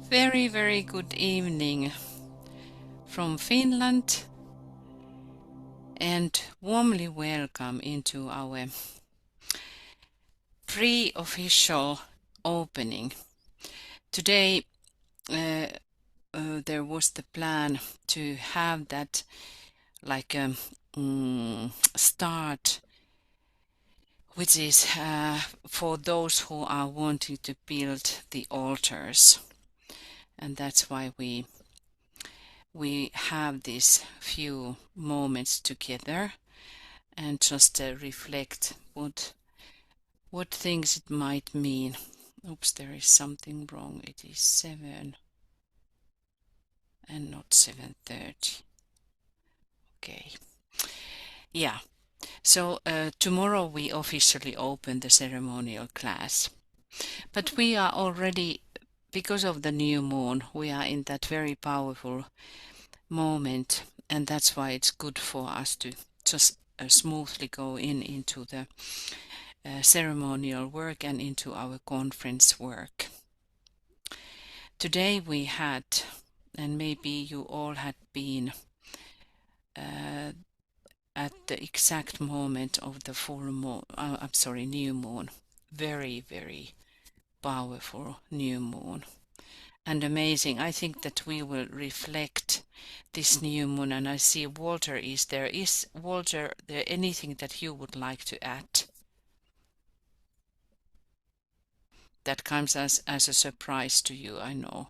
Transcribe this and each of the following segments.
Very, very good evening from Finland and warmly welcome into our pre-official opening. Today there was the plan to have that like a start, which is for those who are wanting to build the altars, and that's why we have these few moments together and just reflect what things it might mean. Oops, there is something wrong. It is 7 and not 7:30. Okay. Yeah. So tomorrow we officially open the ceremonial class. But we are already, because of the new moon, we are in that very powerful moment, and that's why it's good for us to just smoothly go into the ceremonial work and into our conference work. Today we had, and maybe you all had been at the exact moment of the full moon, new moon, very, very powerful new moon. And amazing. I think that we will reflect this new moon, and I see Walter is there. Is Walter there anything that you would like to add? That comes as a surprise to you, I know.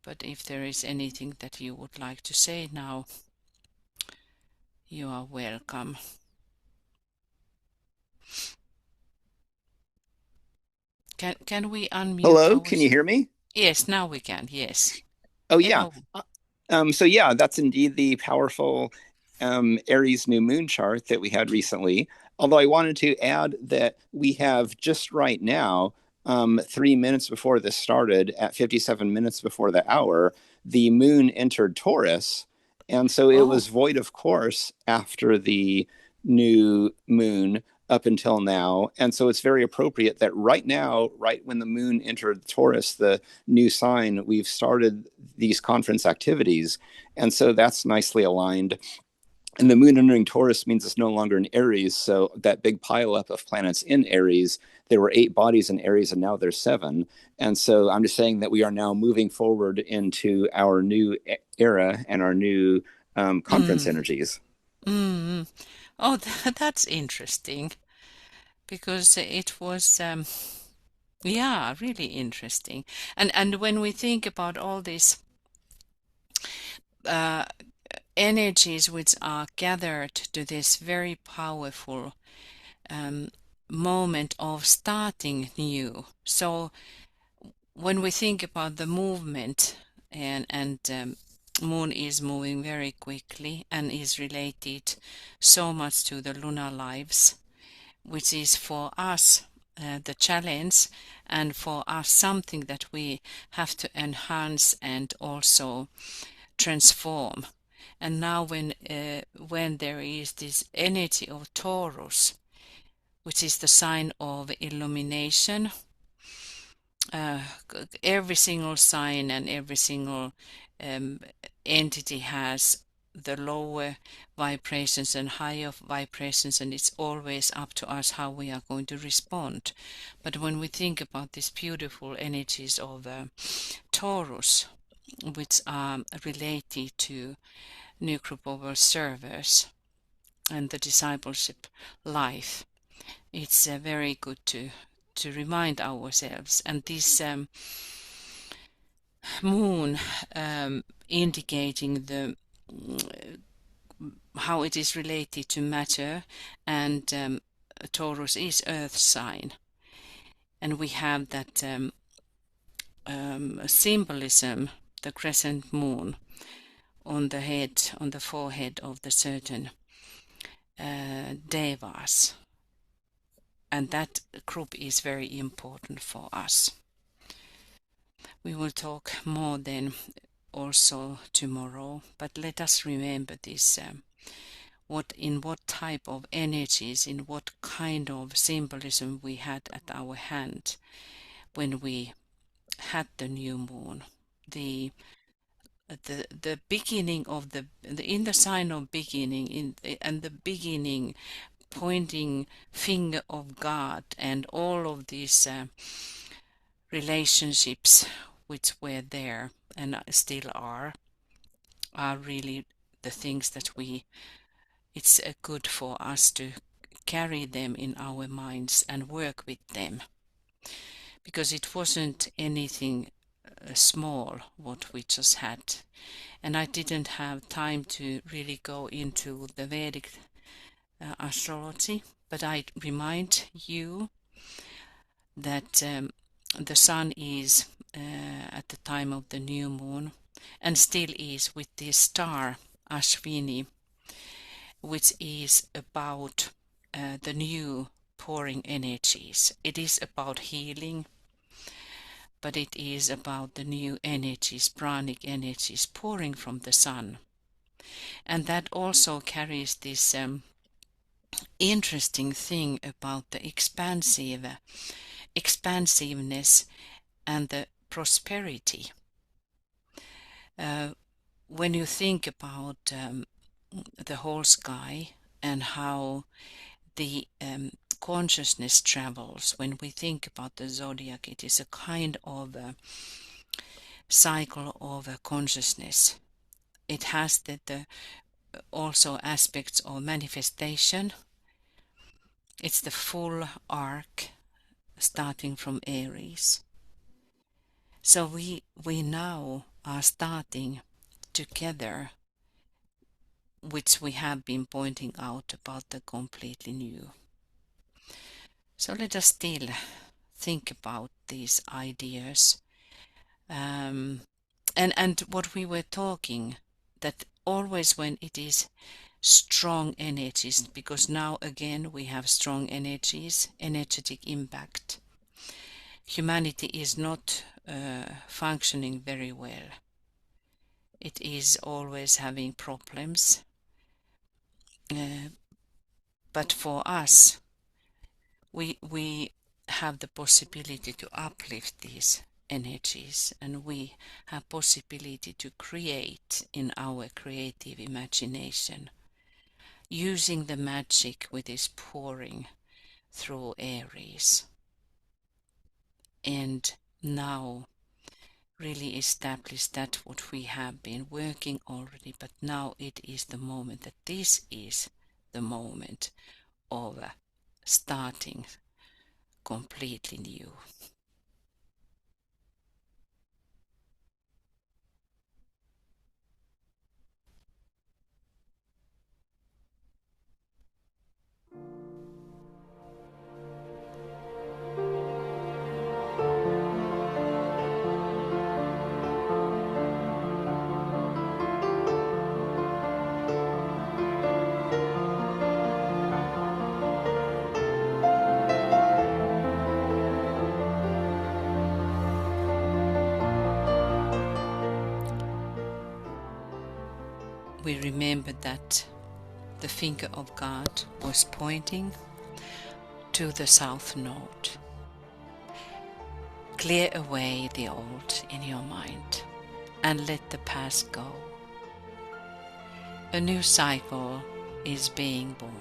But if there is anything that you would like to say now, you are welcome. Can we unmute Hello, can you hear me? Yes, now we can. Yes. Oh, yeah. Hello. So that's indeed the powerful Aries new moon chart that we had recently. Although I wanted to add that we have just right now, 3 minutes before this started, at 57 minutes before the hour, the moon entered Taurus. And so it Oh. was void of course after the new moon up until now. And so it's very appropriate that right now, right when the moon entered Taurus, the new sign, we've started these conference activities. And so that's nicely aligned. And the moon entering Taurus means it's no longer in Aries. So that big pileup of planets in Aries, there were 8 bodies in Aries and now there's 7. And so I'm just saying that we are now moving forward into our new era and our new conference Mm. energies. Mm. Oh, that's interesting because it was yeah, really interesting. And when we think about all these uh, energies which are gathered to this very powerful um, moment of starting new. So when we think about the movement and moon is moving very quickly and is related so much to the lunar lives, which is for us the challenge, and for us something that we have to enhance and also transform. And now when there is this energy of Taurus, which is the sign of illumination, uh, every single sign and every single um, entity has the lower vibrations and higher vibrations, and it's always up to us how we are going to respond. But when we think about these beautiful energies of Taurus, which are related to new group of servers and the discipleship life, it's very good to remind ourselves. And this moon indicating the how it is related to matter, and Taurus is earth sign, and we have that symbolism, the crescent moon on the head, on the forehead of the certain devas, and that group is very important for us. We will talk more then also tomorrow, but let us remember this in what type of energies, in what kind of symbolism we had at our hand when we had the new moon, the beginning of the in the sign of beginning, and the beginning pointing finger of God, and all of these relationships which were there and still are really the things that it's good for us to carry them in our minds and work with them, because it wasn't anything small what we just had. And I didn't have time to really go into the Vedic astrology, but I remind you that the sun is at the time of the new moon, and still is, with this star Ashvini, which is about the new pouring energies. It is about healing, but it is about the new energies, pranic energies pouring from the sun. And that also carries this interesting thing about the expansiveness and the prosperity. When you think about the whole sky and how the consciousness travels, when we think about the zodiac, it is a kind of a cycle of a consciousness. It has the also aspects of manifestation. It's the full arc starting from Aries. So we now are starting together, which we have been pointing out about the completely new. So let us still think about these ideas. And what we were talking, that always when it is strong energies, because now again we have strong energies, energetic impact, humanity is not functioning very well. It is always having problems. But for us, we have the possibility to uplift these energies, and we have possibility to create in our creative imagination, using the magic which is pouring through Aries, and now really establish that what we have been working already, but now it is the moment, that this is the moment of starting completely new. We remember that the finger of God was pointing to the south node. Clear away the old in your mind and let the past go. A new cycle is being born.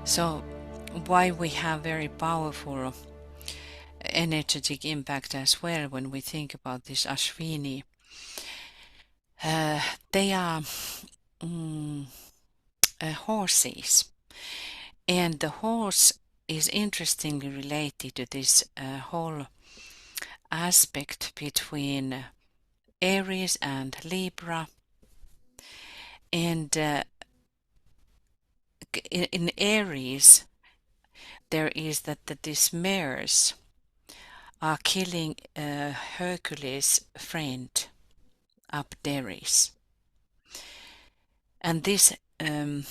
So why we have very powerful energetic impact as well when we think about this Ashvini. They are horses, and the horse is interestingly related to this whole aspect between Aries and Libra. And in Aries, there is that these mares are killing Hercules' friend Abderis. And this, and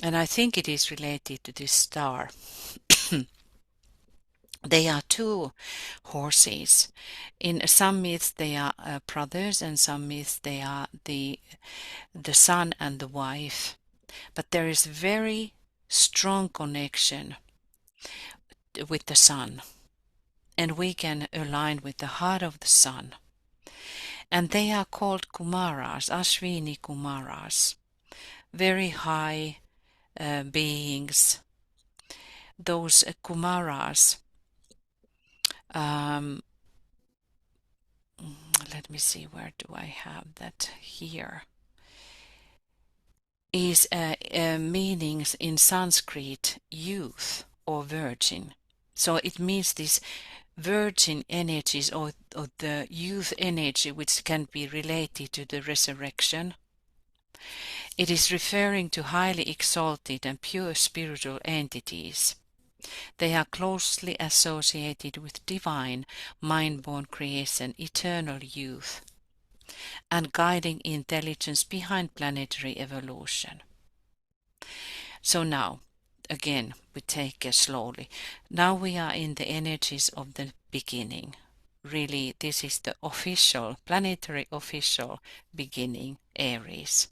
I think it is related to this star. They are two horses. In some myths they are brothers, and some myths they are the son and the wife. But there is very strong connection with the sun, and we can align with the heart of the sun. And they are called Kumaras, Ashvini Kumaras, very high beings. Those Kumaras, let me see, where do I have that here, is meanings in Sanskrit youth or virgin. So it means this virgin energies or the youth energy which can be related to the resurrection. It is referring to highly exalted and pure spiritual entities. They are closely associated with divine, mind-born creation, eternal youth, and guiding intelligence behind planetary evolution. So now, again, we take it slowly. Now we are in the energies of the beginning. Really, this is the official, planetary official beginning, Aries.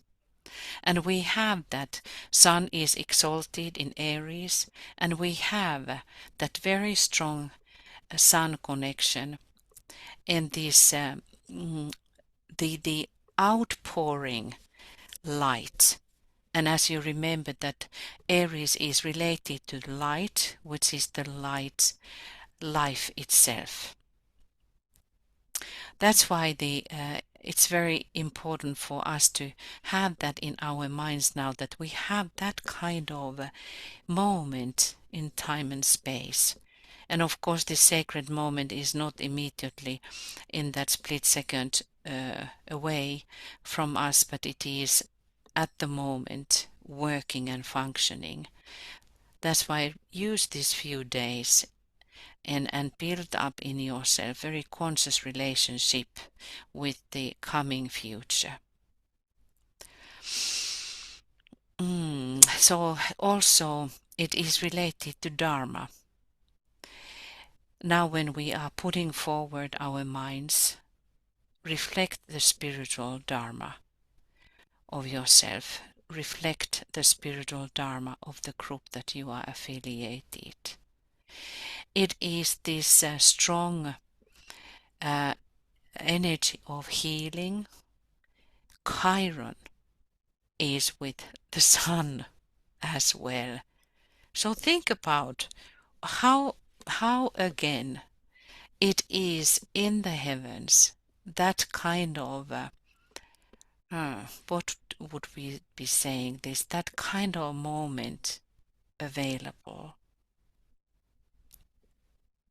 And we have that Sun is exalted in Aries, and we have that very strong Sun connection in this the outpouring light. And as you remember that Aries is related to light, which is the light life itself. That's why it's very important for us to have that in our minds now, that we have that kind of moment in time and space. And of course this sacred moment is not immediately in that split second away from us, but it is at the moment working and functioning. That's why use these few days and build up in yourself very conscious relationship with the coming future. So also it is related to Dharma. Now when we are putting forward our minds, reflect the spiritual Dharma of yourself. Reflect the spiritual Dharma of the group that you are affiliated. It is this strong energy of healing. Chiron is with the sun as well. So think about how again it is in the heavens, that kind of what would we be saying this, that kind of moment available.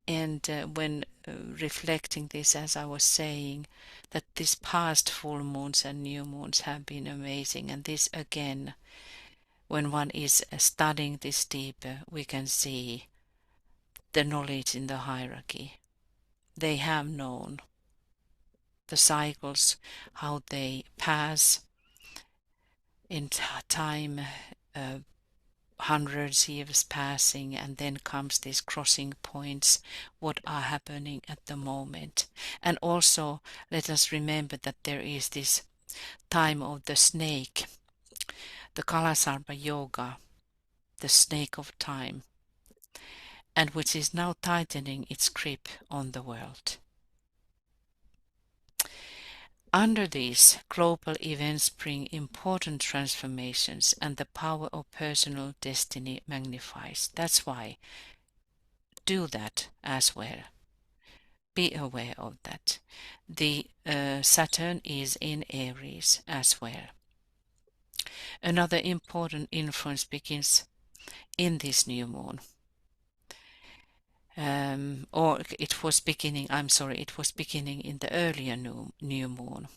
And when reflecting this, as I was saying, that these past full moons and new moons have been amazing, and this again, when one is studying this deeper, we can see the knowledge in the hierarchy. They have known the cycles, how they pass in time, hundreds years passing, and then comes these crossing points, what are happening at the moment. And also let us remember that there is this time of the snake, the Kalasarpa Yoga, the snake of time, and which is now tightening its grip on the world. Under these, global events bring important transformations and the power of personal destiny magnifies. That's why do that as well. Be aware of that. The Saturn is in Aries as well. Another important influence begins in this new moon. It was beginning in the earlier new moon.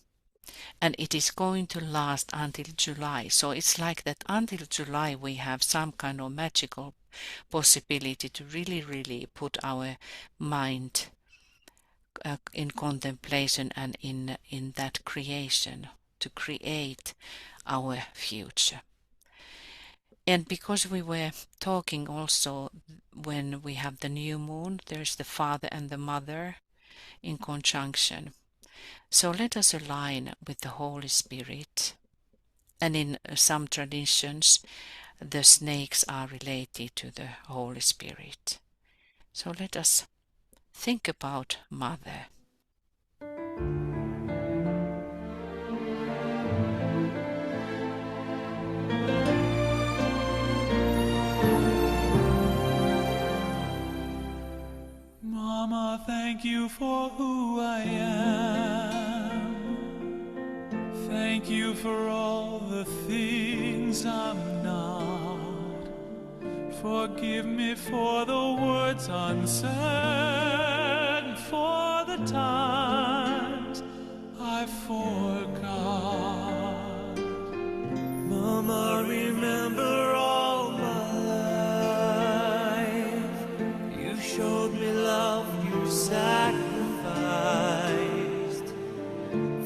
And it is going to last until July. So it's like that until July we have some kind of magical possibility to really put our mind in contemplation and in that creation, to create our future. And because we were talking also when we have the new moon, there's the father and the mother in conjunction. So let us align with the Holy Spirit. And in some traditions, the snakes are related to the Holy Spirit. So let us think about Mother. Mama, thank you for who I am. Thank you for all the things I'm not. Forgive me for the words unsaid, for the times I forgot. Mama, remember all my life. You showed me love, you sacrificed.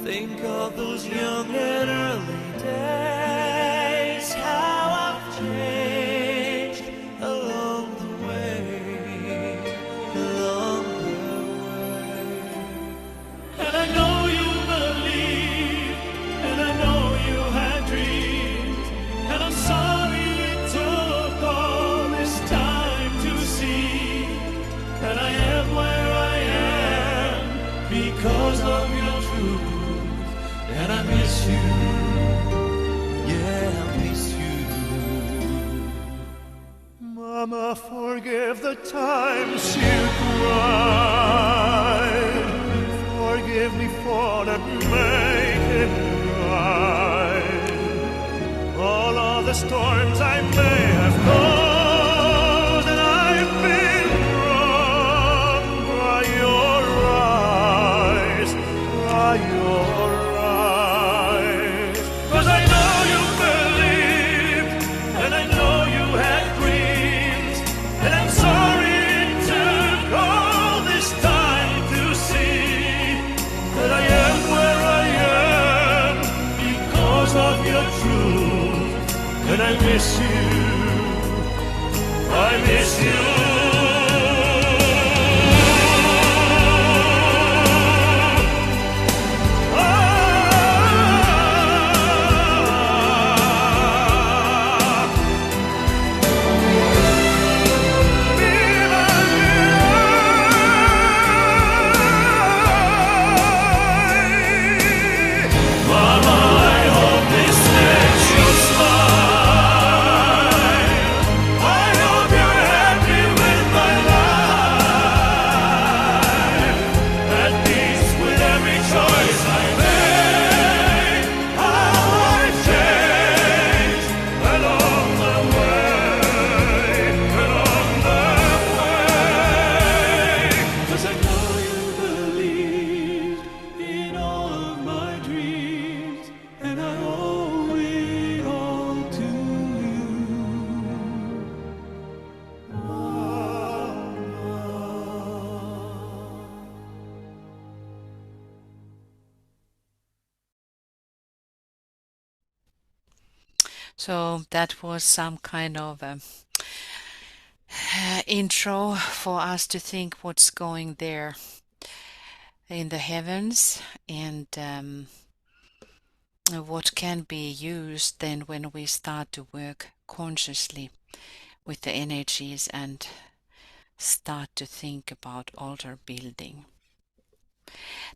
Think of those young and early days, how I've changed along the way, along the way. And I know you believed, and I know you had dreams, and I'm sorry it took all this time to see that I am where I am because of your truth. And I miss you, yeah, I miss you. Mama, forgive the times you cried. Forgive me for not making it right. All of the storms I may have caused, and I've been wrong by your eyes, by your and I miss you, I miss you. So that was some kind of intro for us to think what's going there in the heavens and what can be used then when we start to work consciously with the energies and start to think about altar building.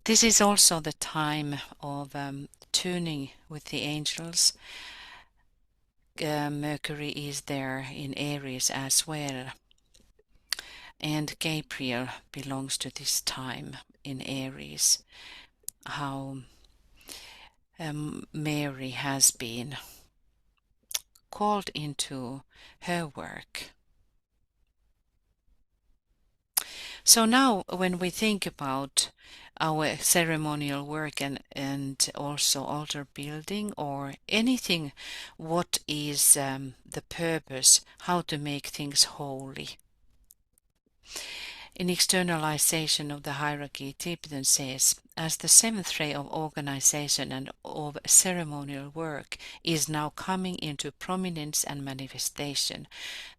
This is also the time of tuning with the angels. Mercury is there in Aries as well, and Gabriel belongs to this time in Aries. How Mary has been called into her work. So now when we think about our ceremonial work and also altar building or anything, what is the purpose, how to make things holy? In externalization of the hierarchy, Tibetan says, as the seventh ray of organization and of ceremonial work is now coming into prominence and manifestation,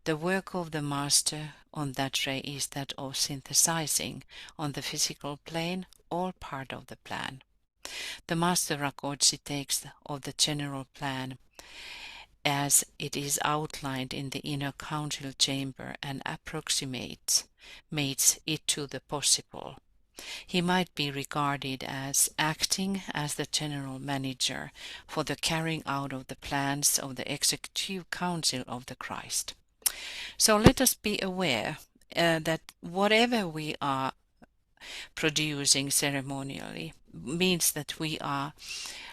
the work of the master on that ray is that of synthesizing on the physical plane all part of the plan. The master Rakoczy takes of the general plan as it is outlined in the inner council chamber and approximates it to the possible. He might be regarded as acting as the general manager for the carrying out of the plans of the executive council of the Christ. So let us be aware that whatever we are producing ceremonially means that we are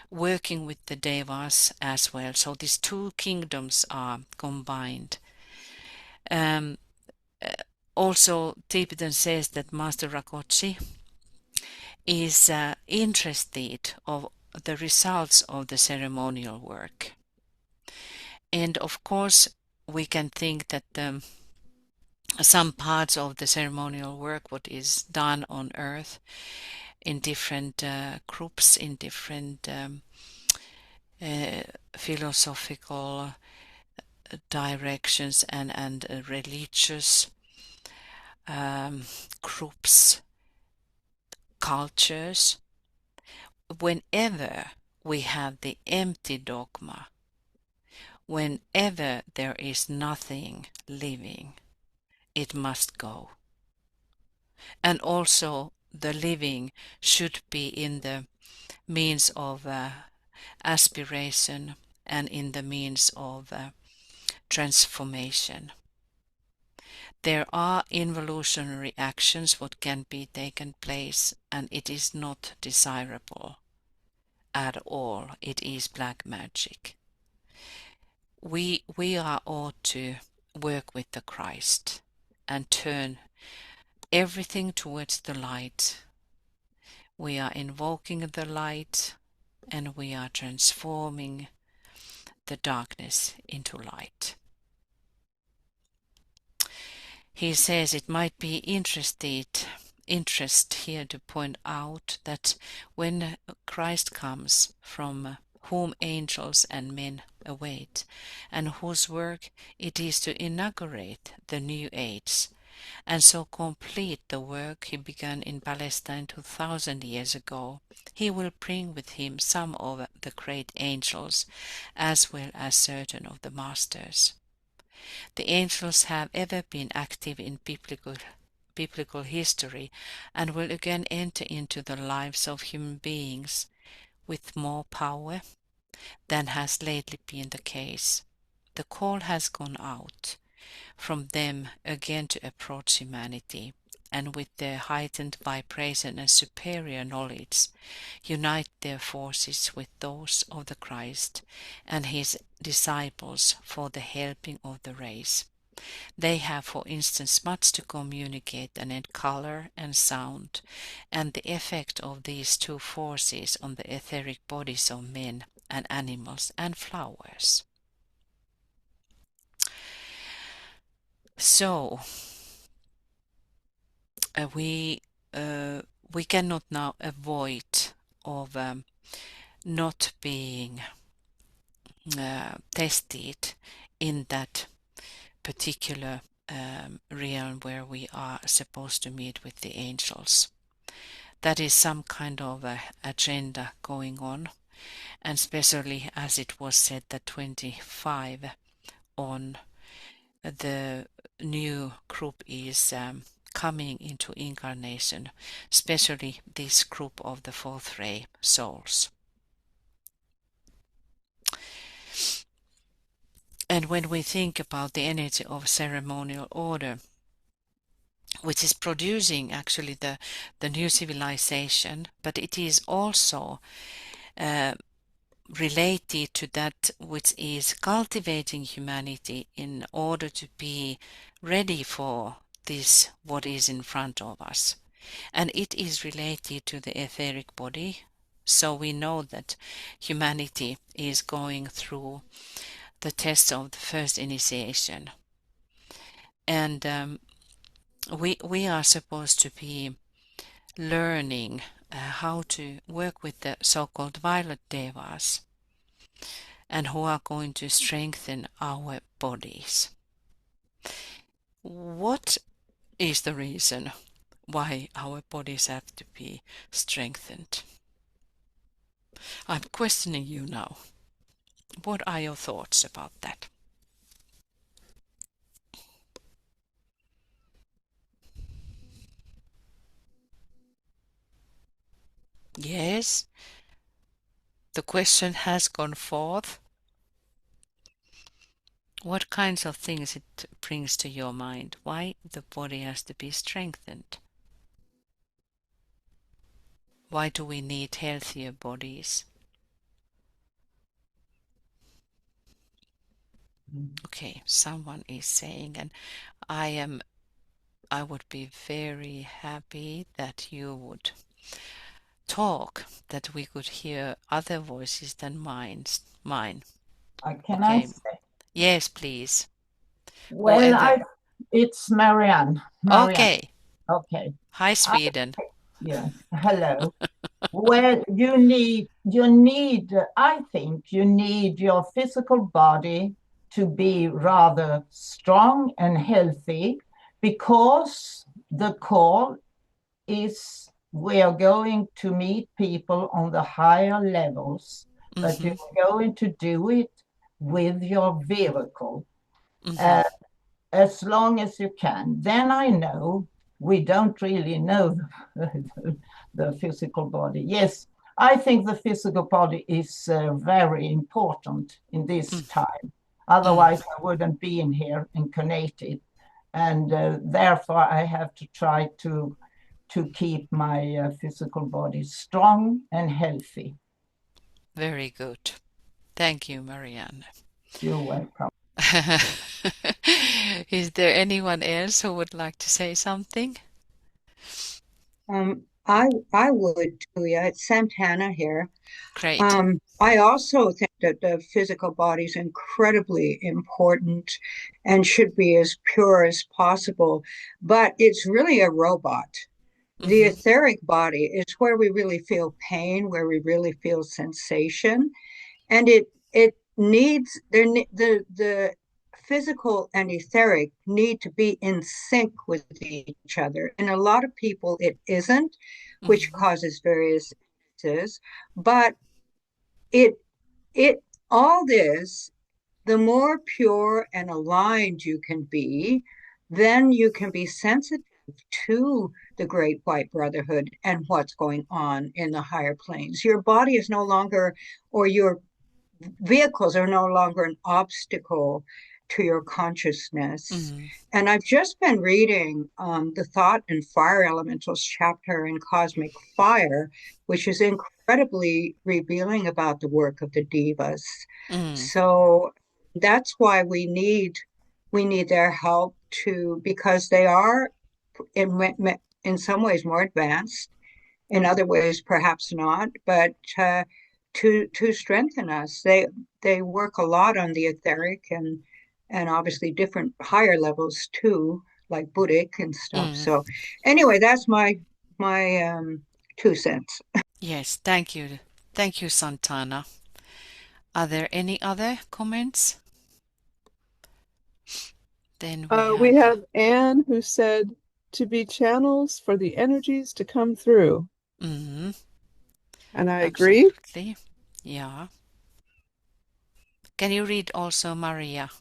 working with the devas as well. So these two kingdoms are combined. Also, Tibetan says that Master Rakoczy is interested of the results of the ceremonial work. And of course, we can think that some parts of the ceremonial work, what is done on earth in different groups, in different philosophical directions and religious groups, cultures, whenever we have the empty dogma, whenever there is nothing living, it must go. And also the living should be in the means of aspiration and in the means of transformation. There are involutionary actions what can be taken place, and it is not desirable at all. It is black magic. We are ought to work with the Christ and turn everything towards the light. We are invoking the light and we are transforming the darkness into light. He says it might be interest here to point out that when Christ comes, from whom angels and men await, and whose work it is to inaugurate the new age, and so complete the work he began in Palestine 2000 years ago, he will bring with him some of the great angels, as well as certain of the masters. The angels have ever been active in biblical history and will again enter into the lives of human beings with more power than has lately been the case. The call has gone out from them again to approach humanity, and with their heightened vibration and superior knowledge, unite their forces with those of the Christ and his disciples for the helping of the race. They have, for instance, much to communicate in color and sound, and the effect of these two forces on the etheric bodies of men and animals and flowers. So, we cannot now avoid of not being tested in that particular realm where we are supposed to meet with the angels. That is some kind of agenda going on, and especially as it was said that 25 on the new group is coming into incarnation, especially this group of the fourth ray souls. And when we think about the energy of ceremonial order, which is producing actually the new civilization, but it is also related to that which is cultivating humanity in order to be ready for this what is in front of us. And it is related to the etheric body. So we know that humanity is going through the test of the first initiation. And we are supposed to be learning how to work with the so-called violet devas, and who are going to strengthen our bodies. What is the reason why our bodies have to be strengthened? I'm questioning you now. What are your thoughts about that? Yes, the question has gone forth. What kinds of things it brings to your mind? Why the body has to be strengthened? Why do we need healthier bodies? Okay, someone is saying, and I would be very happy that you would talk, that we could hear other voices than mine. Can I Okay. say? Yes, please. Well, it's Marianne. Okay. Okay. Hi, Sweden. Yeah. Hello. Well, I think you need your physical body to be rather strong and healthy, because the call is we are going to meet people on the higher levels, but you're going to do it with your vehicle as long as you can. Then I know we don't really know the physical body. Yes, I think the physical body is very important in this time. Otherwise, I wouldn't be in here incarnated. And therefore, I have to try to keep my physical body strong and healthy. Very good. Thank you, Marianne. You're welcome. Is there anyone else who would like to say something? I would too. Yeah, it's Santana here. Great. I also think that the physical body is incredibly important and should be as pure as possible, but it's really a robot. The etheric body is where we really feel pain, where we really feel sensation, and it needs the physical and etheric need to be in sync with each other. And a lot of people it isn't, which causes various illnesses. But it all this, the more pure and aligned you can be, then you can be sensitive to the Great White Brotherhood and what's going on in the higher planes. Your body is no longer, or your vehicles are no longer an obstacle to your consciousness. And I've just been reading the Thought and Fire Elementals chapter in Cosmic Fire, which is incredibly revealing about the work of the Devas. So that's why we need their help too, because they are in some ways more advanced, in other ways perhaps not, but to strengthen us. They work a lot on the etheric and obviously different higher levels too, like Buddhic and stuff. So anyway, that's my 2 cents. Yes, thank you. Thank you, Santana. Are there any other comments? Then we have Anne, who said to be channels for the energies to come through. And I agree. Absolutely. Yeah. Can you read also Maria's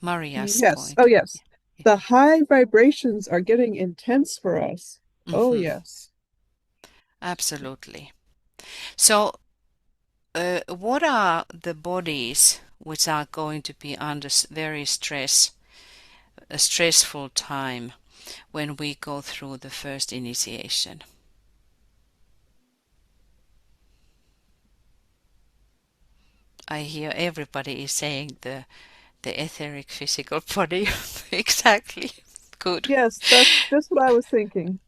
yes. point? Oh, yes. The high vibrations are getting intense for us. Oh, yes. Absolutely. So, what are the bodies which are going to be under very a stressful time when we go through the first initiation? I hear everybody is saying the etheric physical body. Exactly. Good. Yes, that's just what I was thinking.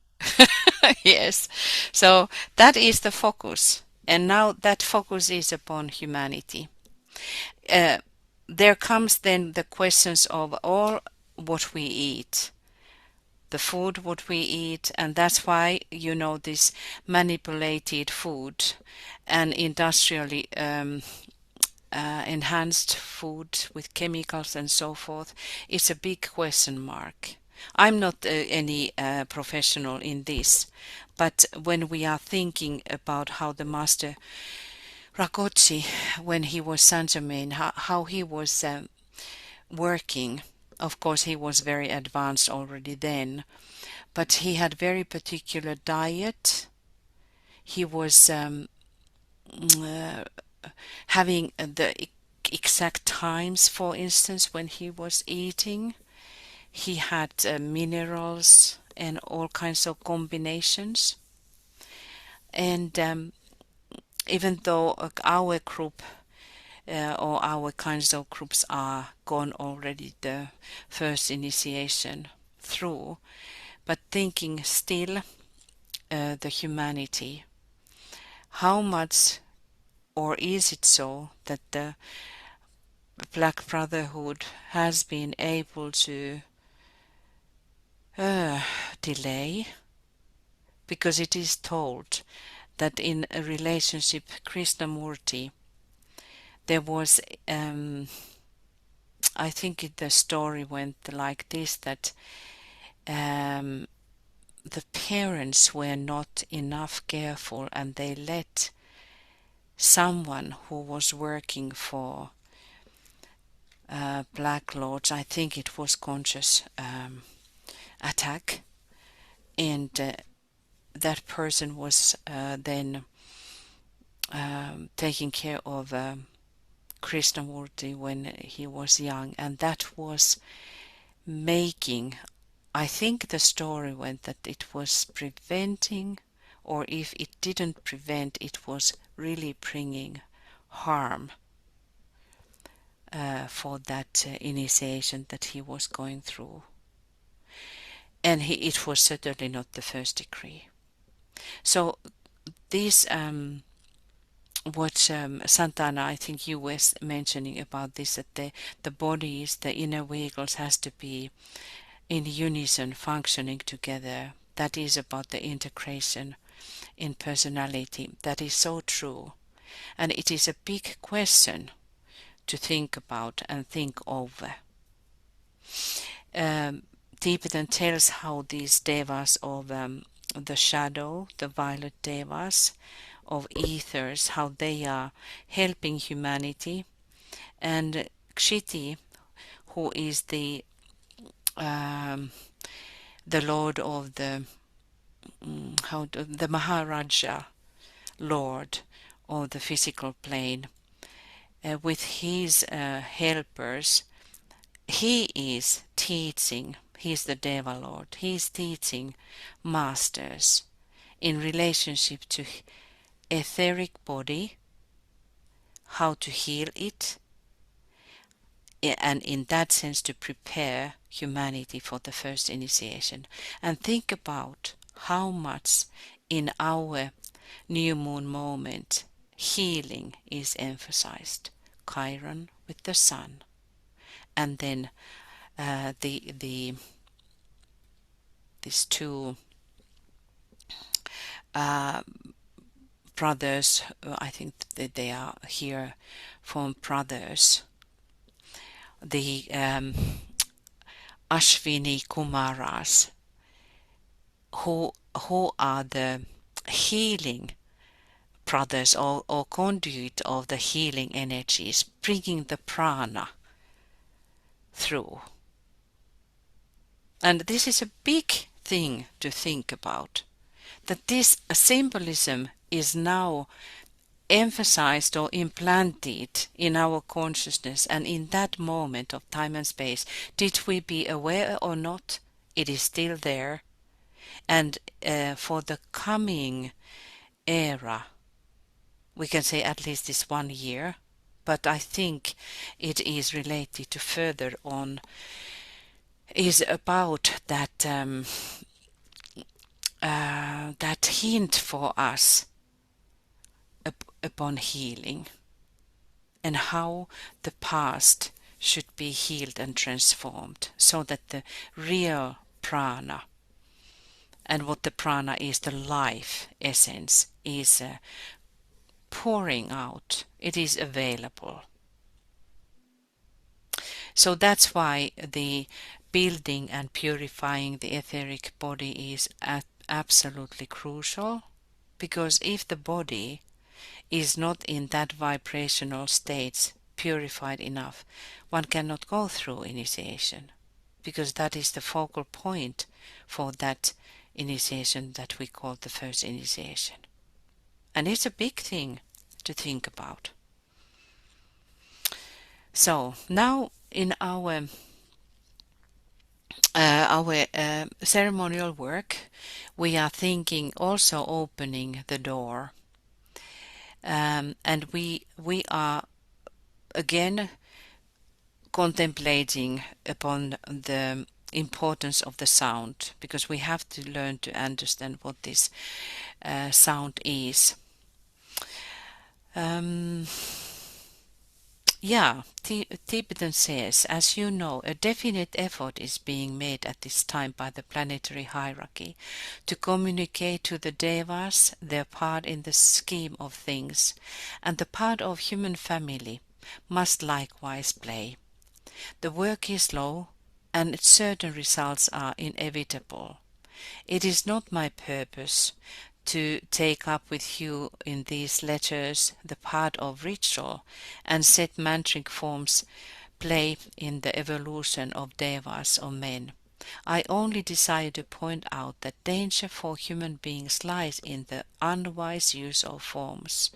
Yes. So that is the focus. And now that focus is upon humanity. There comes then the questions of all what we eat, the food what we eat, and that's why, you know, this manipulated food and industrially enhanced food with chemicals and so forth is a big question mark. I'm not any professional in this, but when we are thinking about how the master Rakoczy, when he was Saint Germain, how he was working, of course he was very advanced already then, but he had very particular diet. He was having the exact times, for instance, when he was eating. He had minerals and all kinds of combinations. And even though our group or our kinds of groups are gone already the first initiation through, but thinking still the humanity, how much, or is it so that the Black Brotherhood has been able to delay? Because it is told that in a relationship Krishnamurti, there was I think the story went like this, that the parents were not enough careful and they let someone who was working for Black Lords, I think it was conscious attack, and that person was then taking care of Krishnamurti when he was young, and that was making, I think the story went that it was preventing, or if it didn't prevent, it was really bringing harm for that initiation that he was going through. And it was certainly not the first degree. So this what Santana, I think you were mentioning about this, that the bodies, the inner vehicles has to be in unison, functioning together. That is about the integration in personality. That is so true. And it is a big question to think about and think over. Tibetan tells how these devas of the shadow, the violet devas of ethers, how they are helping humanity, and Kshiti, who is the lord of the the Maharaja, lord of the physical plane, with his helpers, he is teaching. He's the Deva Lord. He's teaching masters in relationship to etheric body, how to heal it, and in that sense to prepare humanity for the first initiation. And think about how much in our new moon moment healing is emphasized. Chiron with the sun, and then these two brothers, I think that they are here from brothers, the Ashwini Kumaras, who are the healing brothers, or conduit of the healing energies, bringing the prana through. And this is a big thing to think about, that this symbolism is now emphasized or implanted in our consciousness, and in that moment of time and space, did we be aware or not, it is still there. And for the coming era, we can say at least this 1 year, but I think it is related to further on, is about that that hint for us upon healing, and how the past should be healed and transformed, so that the real prana, and what the prana is, the life essence, is pouring out. It is available. So that's why the building and purifying the etheric body is absolutely crucial, because if the body is not in that vibrational state purified enough, one cannot go through initiation, because that is the focal point for that initiation that we call the first initiation. And it's a big thing to think about. So now in our ceremonial work, we are thinking also opening the door, and we are again contemplating upon the importance of the sound, because we have to learn to understand what this sound is. Tibetan says, as you know, a definite effort is being made at this time by the planetary hierarchy to communicate to the devas their part in the scheme of things, and the part of human family must likewise play. The work is slow, and certain results are inevitable. It is not my purpose to take up with you in these letters the part of ritual and set mantric forms play in the evolution of devas or men. I only desire to point out that danger for human beings lies in the unwise use of forms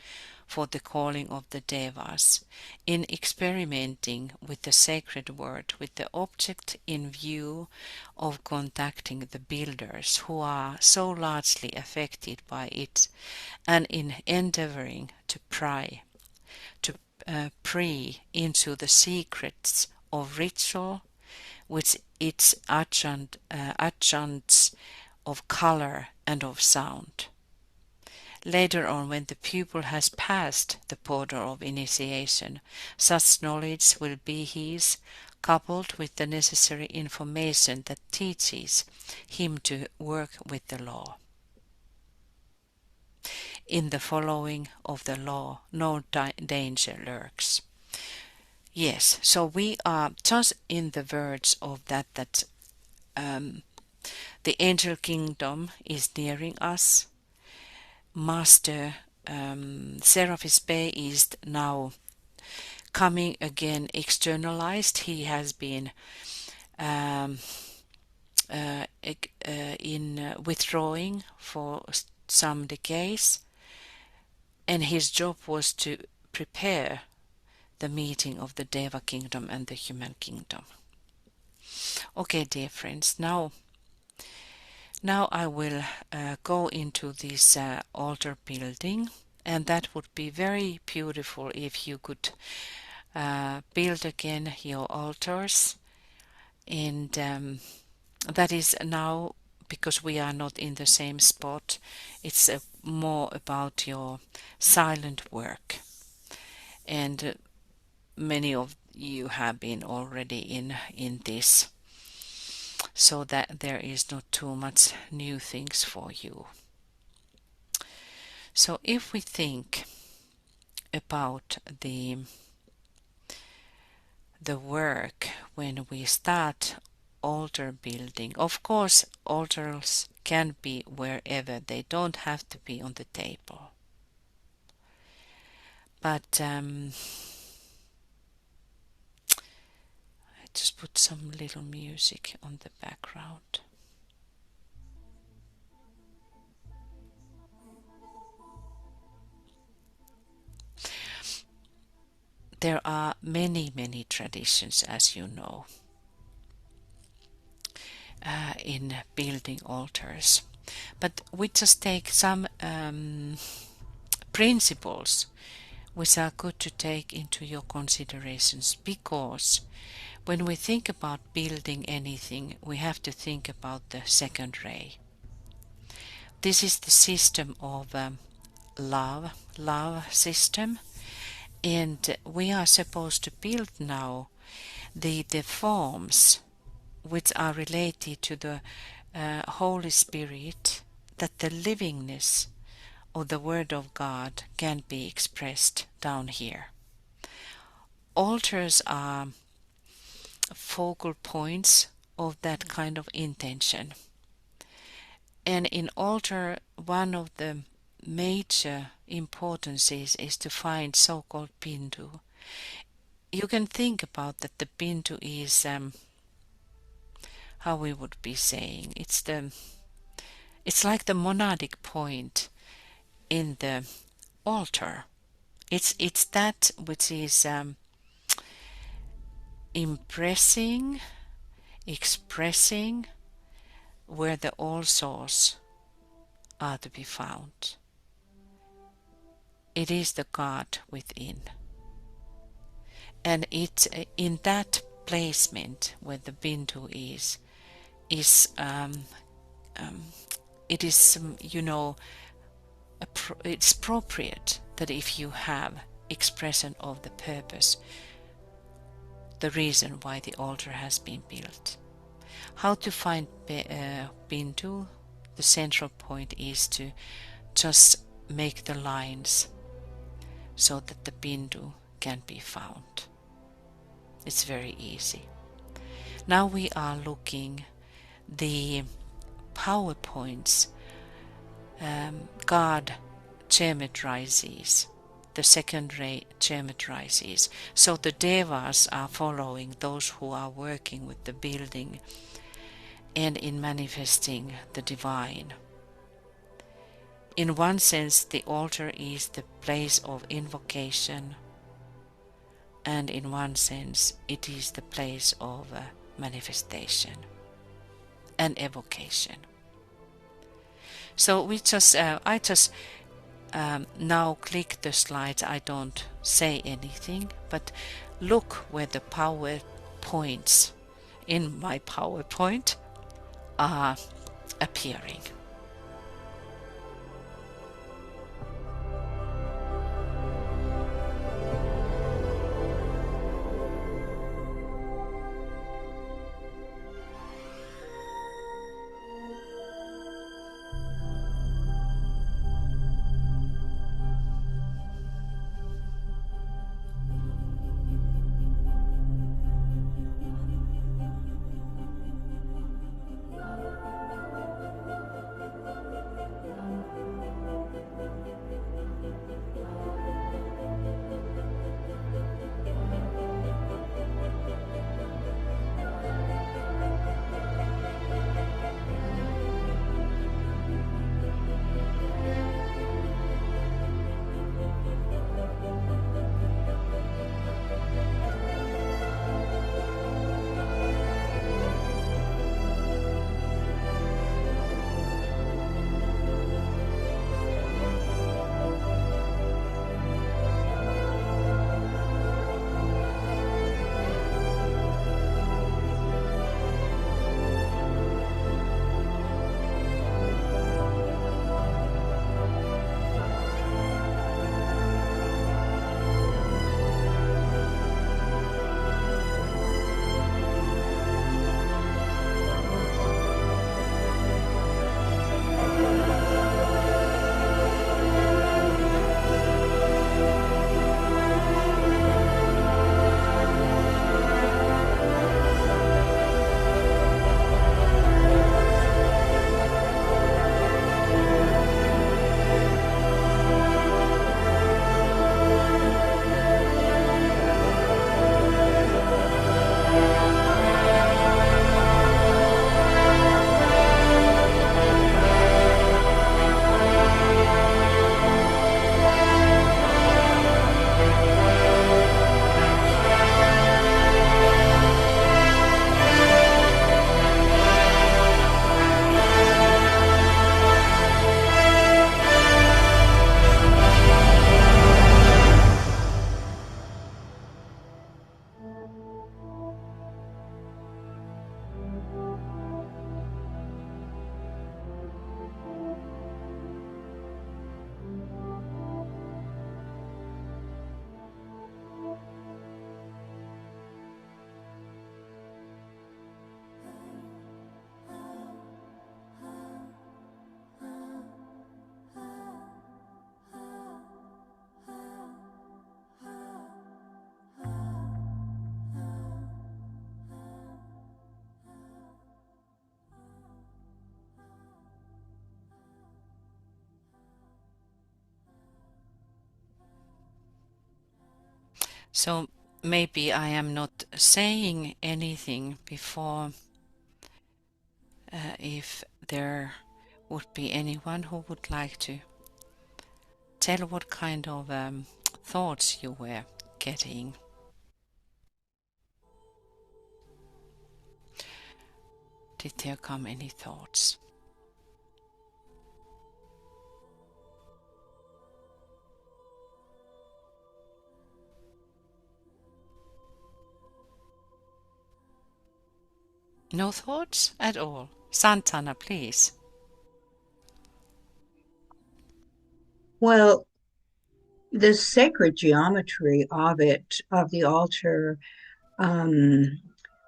for the calling of the devas, in experimenting with the sacred word with the object in view of contacting the builders who are so largely affected by it, and in endeavoring to pry into the secrets of ritual with its adjuncts of color and of sound. Later on, when the pupil has passed the border of initiation, such knowledge will be his, coupled with the necessary information that teaches him to work with the law. In the following of the law, no danger lurks. Yes, so we are just in the words of that the angel kingdom is nearing us. Master Serapis Bey is now coming again externalized. He has been in withdrawing for some decades, and his job was to prepare the meeting of the Deva kingdom and the human kingdom. Okay, dear friends, now I will go into this altar building, and that would be very beautiful if you could build again your altars. And that is now, because we are not in the same spot, it's more about your silent work. And many of you have been already in this, so that there is not too much new things for you. So if we think about the work when we start altar building, of course altars can be wherever, they don't have to be on the table. But I just put some little music on the background. There are many, many traditions, as you know, in building altars. But we just take some principles which are good to take into your considerations, because when we think about building anything, we have to think about the second ray. This is the system of love system, and we are supposed to build now the forms which are related to the Holy Spirit, that the livingness of the Word of God can be expressed down here. Altars are focal points of that kind of intention. And in altar, one of the major importances is to find so-called bindu. You can think about that the bindu is how we would be saying, it's like the monadic point in the altar. It's that which is impressing, expressing where the all souls are to be found. It is the God within. And it's in that placement where the bindu is it is, it's appropriate that if you have expression of the purpose, the reason why the altar has been built. How to find bindu? The central point is to just make the lines so that the bindu can be found. It's very easy. Now we are looking the PowerPoints. God geometrizes, the second ray geometrizes. So the devas are following those who are working with the building and in manifesting the divine. In one sense, the altar is the place of invocation, and in one sense, it is the place of manifestation and evocation. So I just now click the slides. I don't say anything, but look where the power points in my PowerPoint are appearing. So maybe I am not saying anything before if there would be anyone who would like to tell what kind of thoughts you were getting. Did there come any thoughts? No thoughts at all? Santana, please. Well, the sacred geometry of it, of the altar,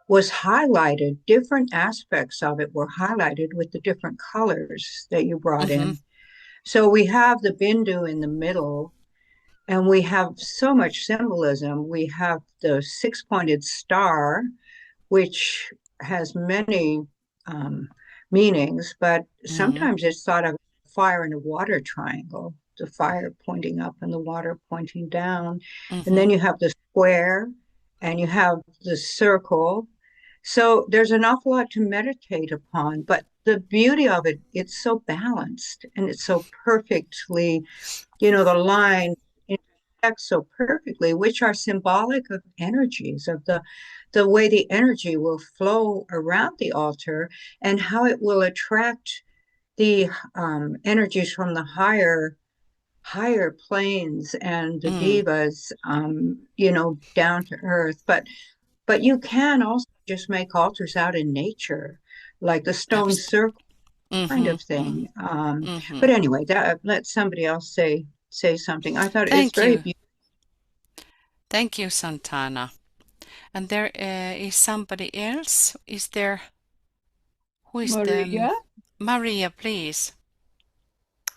was highlighted. Different aspects of it were highlighted with the different colors that you brought in. So we have the Bindu in the middle, and we have so much symbolism. We have the six-pointed star, which has many meanings, but sometimes it's thought of as fire in a water triangle, the fire pointing up and the water pointing down. And then you have the square and you have the circle. So there's an awful lot to meditate upon, but the beauty of it, it's so balanced and it's so perfectly, the line intersects so perfectly, which are symbolic of energies, of the way the energy will flow around the altar and how it will attract the energies from the higher planes and the devas, down to earth. But you can also just make altars out in nature, like the stone circle kind of thing. But anyway, let somebody else say something. I thought it's very beautiful. Thank you, Santana. And there is somebody else. Is there? Who is Maria? Maria, please.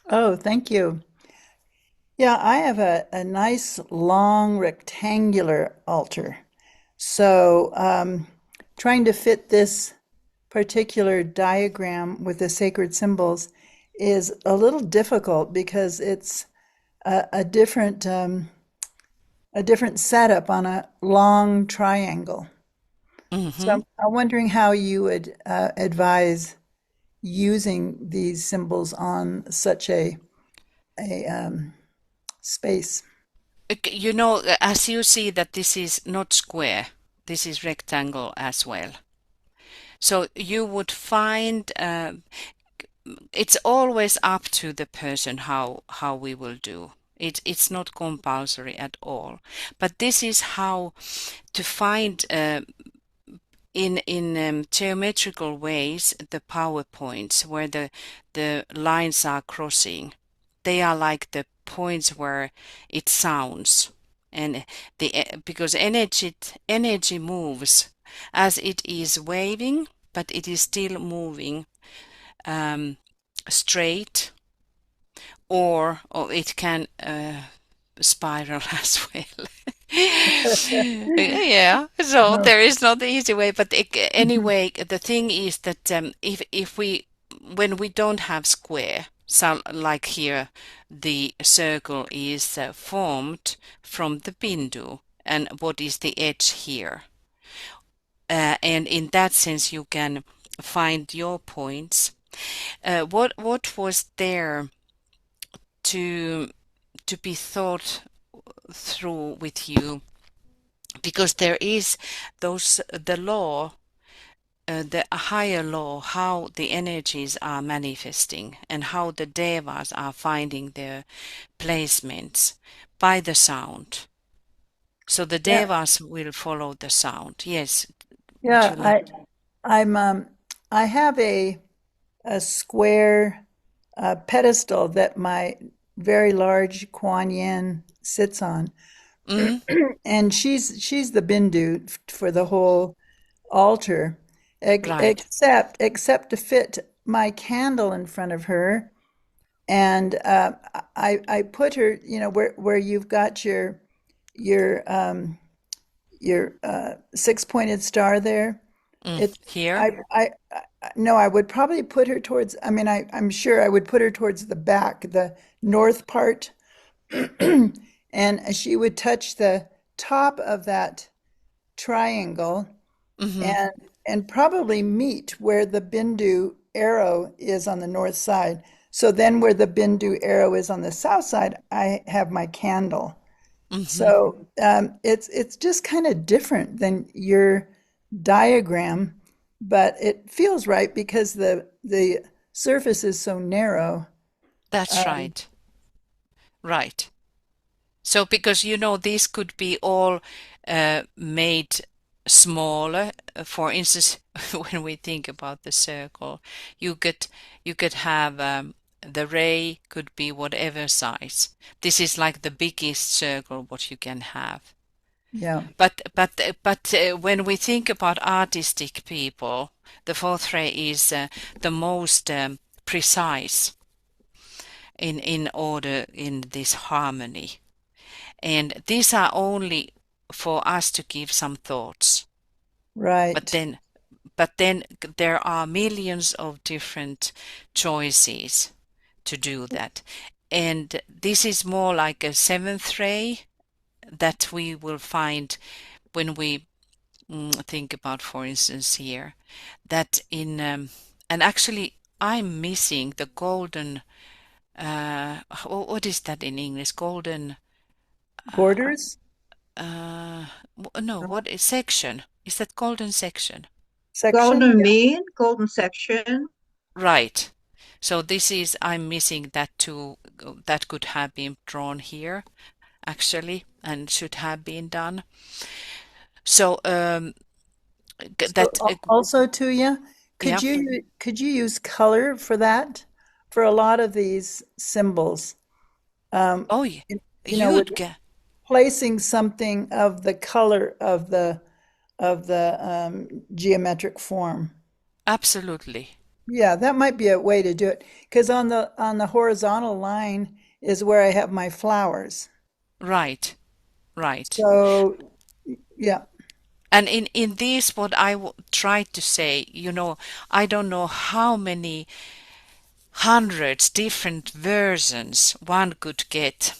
Oh, thank you. Yeah, I have a nice long rectangular altar. So trying to fit this particular diagram with the sacred symbols is a little difficult because it's a different setup on a long triangle. So I'm wondering how you would advise using these symbols on such a space. As you see that this is not square, this is rectangle as well. So you would find it's always up to the person how we will do. It's not compulsory at all. But this is how to find in geometrical ways the power points where the lines are crossing. They are like the points where it sounds, and because energy moves as it is waving, but it is still moving straight, or it can spiral as well. Yeah, so there is not the easy way, but anyway, the thing is that when we don't have square, so like here, the circle is formed from the Bindu, and what is the edge here? And in that sense, you can find your points. What was there to be thought through with you? Because there is the law, the higher law, how the energies are manifesting and how the devas are finding their placements by the sound. So the devas will follow the sound. Yes. Yeah, I have a square pedestal that my very large Kuan Yin sits on. And she's the Bindu for the whole altar, except to fit my candle in front of her. And I put her, where you've got your six-pointed star there. Here? No, I would probably put her towards, I'm sure I would put her towards the back, the north part. And she would touch the top of that triangle Mm-hmm. and probably meet where the Bindu arrow is on the north side. So then where the Bindu arrow is on the south side, I have my candle. Mm-hmm. So it's just kind of different than your diagram, but it feels right because the surface is so narrow. That's right. Right. So because these could be all made smaller. For instance, when we think about the circle, you could have the ray could be whatever size. This is like the biggest circle what you can have. Yeah. But when we think about artistic people, the fourth ray is the most precise in order in this harmony. And these are only for us to give some thoughts. Right. But then there are millions of different choices to do that. And this is more like a seventh ray that we will find when we think about, for instance, here, that in, and actually I'm missing the golden, what is that in English? Golden, Borders? no, what is section? Is that golden section? Section? Golden mean, golden section. Right. So this is, I'm missing that too. That could have been drawn here, actually, and should have been done. So Also, Tuya, yeah. could you use color for that? For a lot of these symbols, Oh, yeah. with placing something of the color of the geometric form. Absolutely. Yeah, that might be a way to do it. Because on the horizontal line is where I have my flowers. Right. Right. So, yeah. And in this, what I tried to say, I don't know how many hundreds different versions one could get.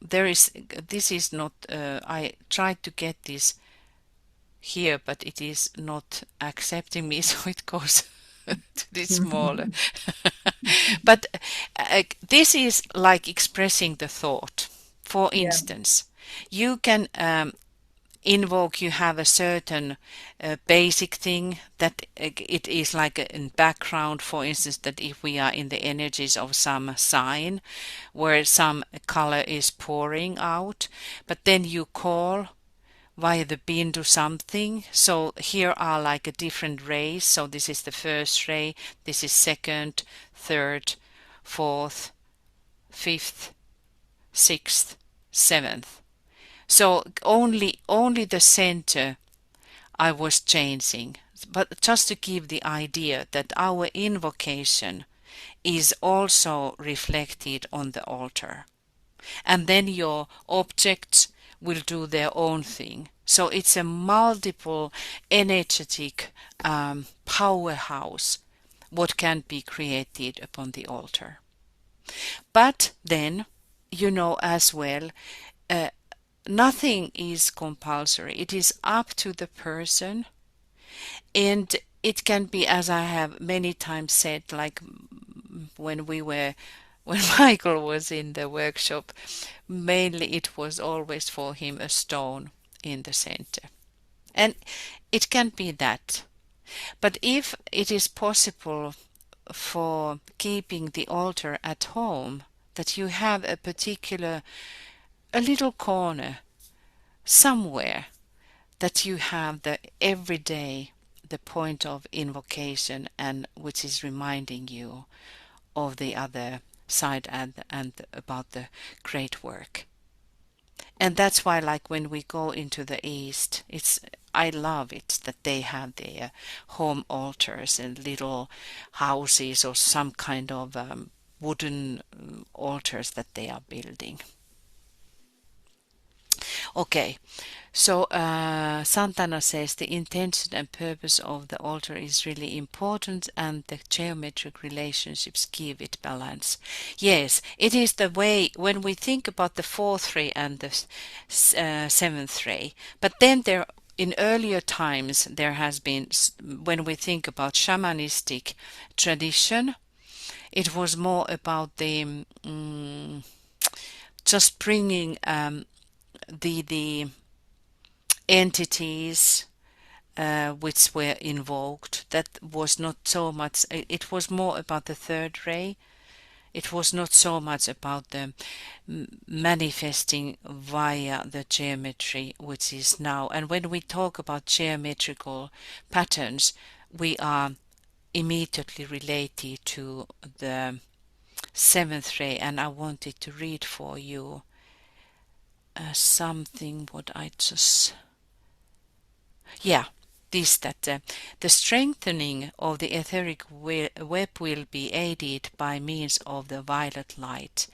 This is not, I tried to get this here, but it is not accepting me, so it goes to this smaller. But this is like expressing the thought. For instance, you can invoke, you have a certain basic thing that it is like in background, for instance, that if we are in the energies of some sign where some color is pouring out, but then you call via the Bindu something. So here are like a different rays. So this is the first ray, this is second, third, fourth, fifth, sixth, seventh. So only the center I was changing, but just to give the idea that our invocation is also reflected on the altar. And then your objects will do their own thing. So it's a multiple energetic powerhouse what can be created upon the altar. But then, as well, nothing is compulsory. It is up to the person, and it can be, as I have many times said, like when Michael was in the workshop, mainly it was always for him a stone in the center. And it can be that. But if it is possible for keeping the altar at home, that you have a little corner somewhere that you have the everyday, the point of invocation, and which is reminding you of the other side and about the great work. And that's why, like when we go into the East, I love it that they have their home altars and little houses or some kind of wooden altars that they are building. Okay. So Santana says the intention and purpose of the altar is really important, and the geometric relationships give it balance. Yes, it is the way when we think about the fourth ray and the seventh ray. But then there, in earlier times, there has been, when we think about shamanistic tradition, it was more about the just bringing the entities which were invoked. That was not so much, it was more about the third ray. It was not so much about the manifesting via the geometry, which is now. And when we talk about geometrical patterns, we are immediately related to the seventh ray. And I wanted to read for you something what I just... Yeah, this that the strengthening of the etheric web will be aided by means of the violet light,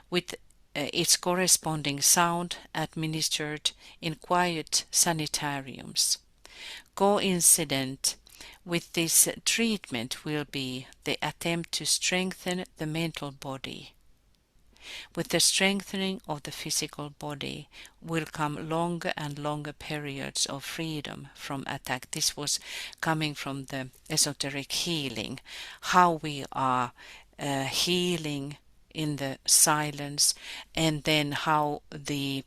with its corresponding sound administered in quiet sanitariums. Coincident with this treatment will be the attempt to strengthen the mental body. With the strengthening of the physical body will come longer and longer periods of freedom from attack. This was coming from the esoteric healing, how we are healing in the silence, and then how the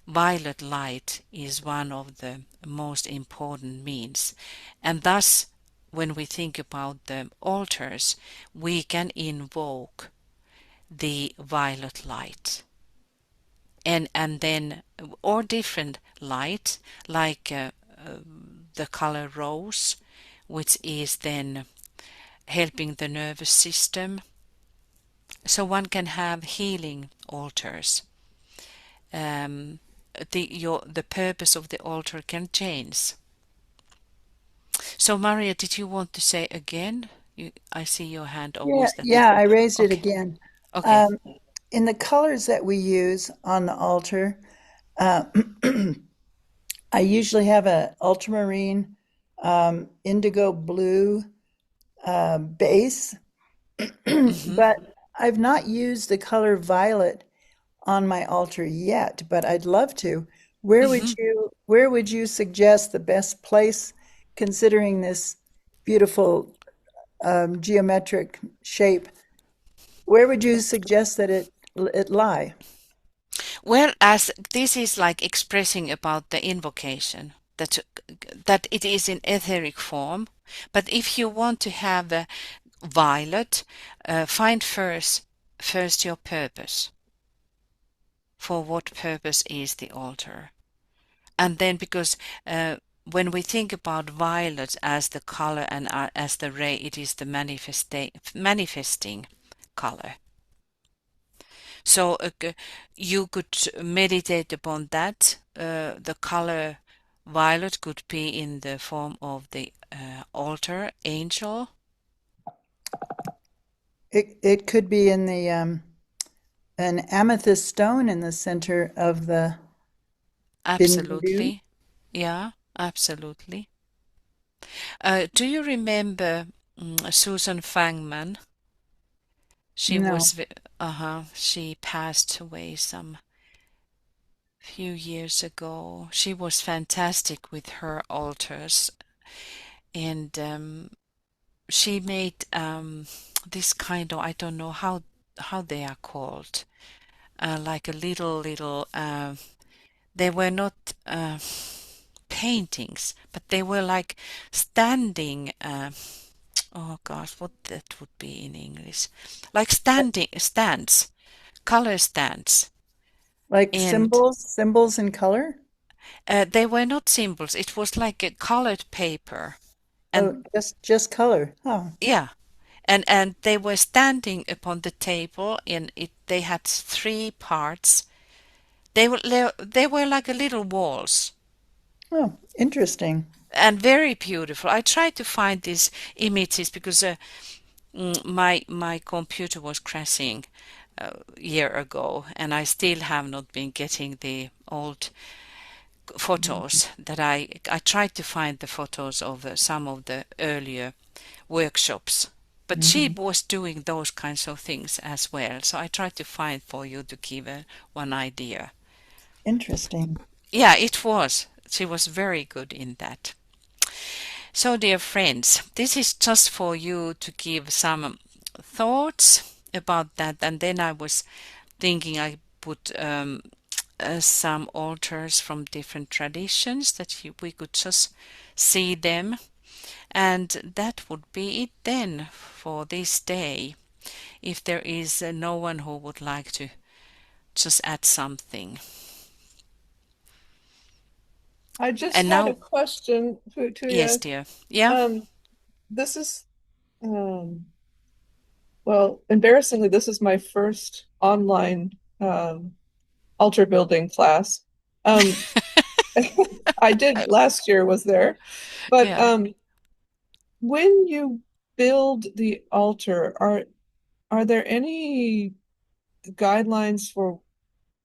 violet light is one of the most important means. And thus, when we think about the altars, we can invoke the violet light, and then or different light like the color rose, which is then helping the nervous system. So one can have healing altars. The purpose of the altar can change. So Maria, did you want to say again? I see your hand. Or was that Yeah, I raised it okay? again. Okay. In the colors that we use on the altar, I usually have an ultramarine, indigo blue base, but I've not used the color violet on my altar yet, but I'd love to. Where would you suggest the best place, considering this beautiful geometric shape? Where would you suggest that it lie? Well, as this is like expressing about the invocation, that it is in etheric form. But if you want to have a violet, find first your purpose. For what purpose is the altar? And then, because when we think about violet as the color and as the ray, it is the manifesting color. So you could meditate upon that. The color violet could be in the form of the altar angel. It could be in the an amethyst stone in the center of the Absolutely. Yeah, absolutely. Do you remember Susan Fangman? She No. was she passed away some few years ago. She was fantastic with her altars, and she made this kind of, I don't know how they are called, like a little they were not paintings, but they were like standing oh gosh, what that would be in English, like standing stands, color stands. Like And symbols in color? they were not symbols, it was like a colored paper. Oh, And just color. Oh, yeah, and they were standing upon the table, and they had three parts. They were like a little walls, oh, interesting. and very beautiful. I tried to find these images because my computer was crashing a year ago, and I still have not been getting the old photos that I tried to find the photos of some of the earlier workshops, but she was doing those kinds of things as well. So I tried to find for you to give one idea. Interesting. Yeah, it was. She was very good in that. So, dear friends, this is just for you to give some thoughts about that. And then I was thinking I put some altars from different traditions that we could just see them. And that would be it then for this day. If there is no one who would like to just add something. I just And had now, a question to yes, you. dear. Yeah. This is well, embarrassingly, this is my first online altar building class. I did last year was there, but Yeah. when you build the altar, are there any guidelines for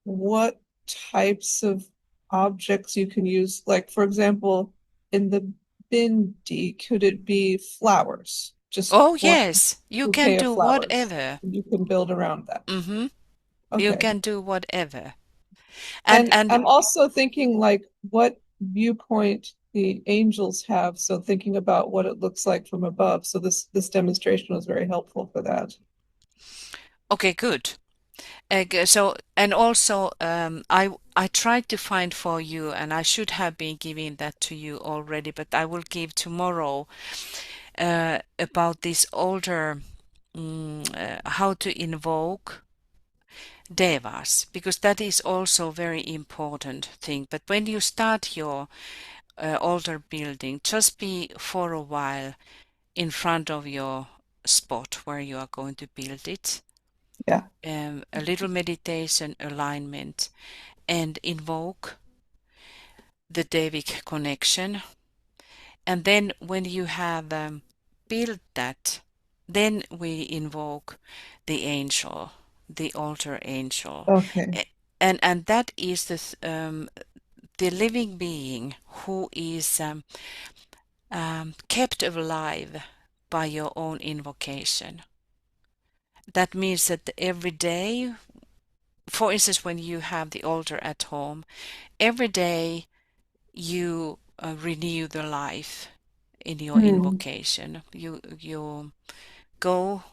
what types of objects you can use? Like, for example, in the bindi, could it be flowers? Just Oh, one yes. You can bouquet of do flowers, whatever. and you can build around that. Mm-hmm. You Okay. can do whatever. And And I'm also thinking like what viewpoint the angels have. So thinking about what it looks like from above. So this demonstration was very helpful for that. okay, good. So, and also, I tried to find for you, and I should have been giving that to you already, but I will give tomorrow about this older, how to invoke devas, because that is also very important thing. But when you start your altar building, just be for a while in front of your spot where you are going to build it. Yeah. A little meditation, alignment, and invoke the Devic connection. And then when you have built that, then we invoke the angel, the altar angel. Okay. And that is the living being who is kept alive by your own invocation. That means that every day, for instance, when you have the altar at home, every day you renew the life in your invocation. You go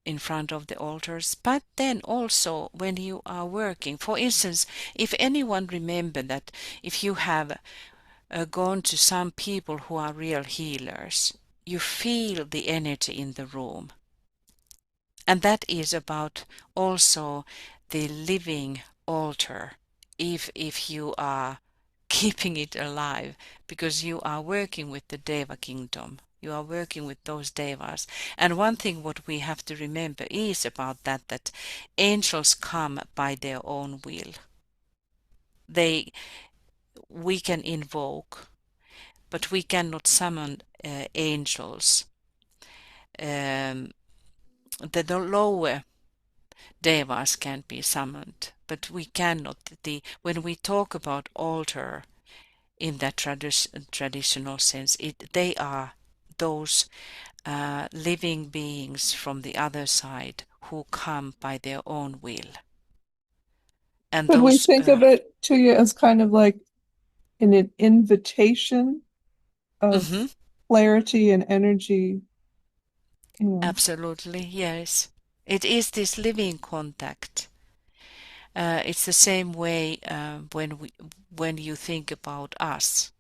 in front of the altars, but then also when you are working. For instance, if anyone remember that if you have gone to some people who are real healers, you feel the energy in the room. And that is about also the living altar, if you are keeping it alive, because you are working with the Deva kingdom. You are working with those devas. And one thing what we have to remember is about that angels come by their own will. We can invoke, but we cannot summon angels. The lower devas can be summoned, but we cannot. When we talk about altar in that traditional sense, they are those living beings from the other side who come by their own will. And Could we those think of it to you as kind of like an invitation of clarity and energy? Absolutely, yes. It is this living contact. It's the same way when you think about us,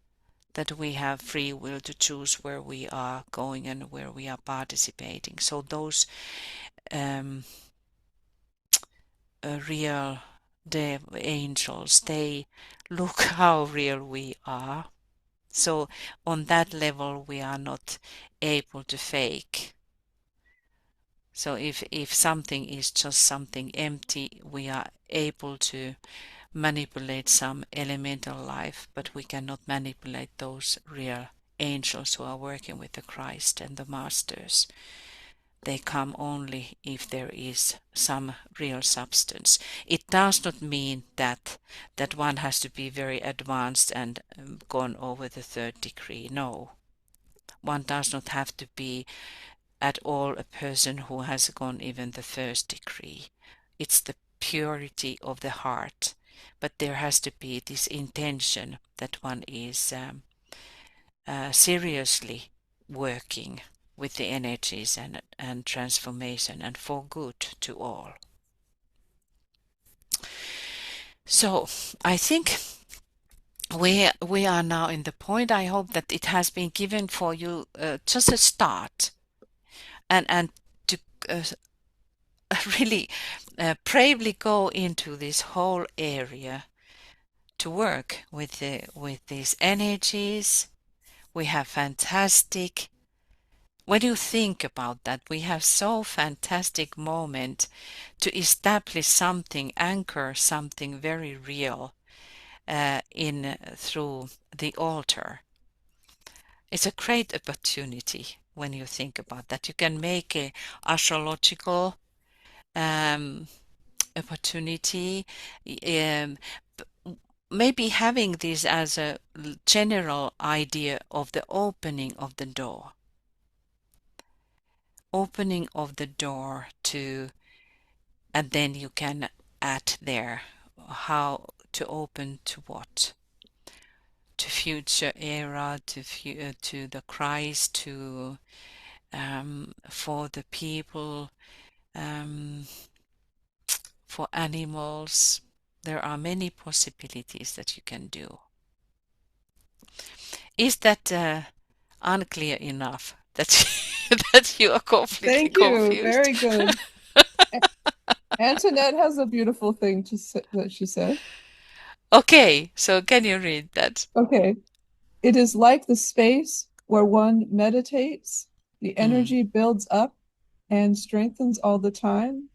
that we have free will to choose where we are going and where we are participating. So those real angels, they look how real we are. So on that level, we are not able to fake. So if something is just something empty, we are able to manipulate some elemental life, but we cannot manipulate those real angels who are working with the Christ and the masters. They come only if there is some real substance. It does not mean that one has to be very advanced and gone over the third degree. No, one does not have to be at all a person who has gone even the first degree. It's the purity of the heart, but there has to be this intention that one is seriously working with the energies and transformation and for good to all. So I think we are now in the point. I hope that it has been given for you just a start, and to really bravely go into this whole area to work with these energies. We have fantastic. When you think about that, we have so fantastic moment to establish something, anchor something very real through the altar. It's a great opportunity when you think about that. You can make a astrological opportunity, maybe having this as a general idea of the opening of the door. Opening of the door to, and then you can add there how to open to what? To future era, to the Christ, to for the people, for animals. There are many possibilities that you can do. Is that unclear enough that that you are completely confused? Very good. Antoinette has a beautiful thing to say, that she said. Okay, so can you read that? Okay. It is like the space where one meditates. The energy builds up and strengthens all the time.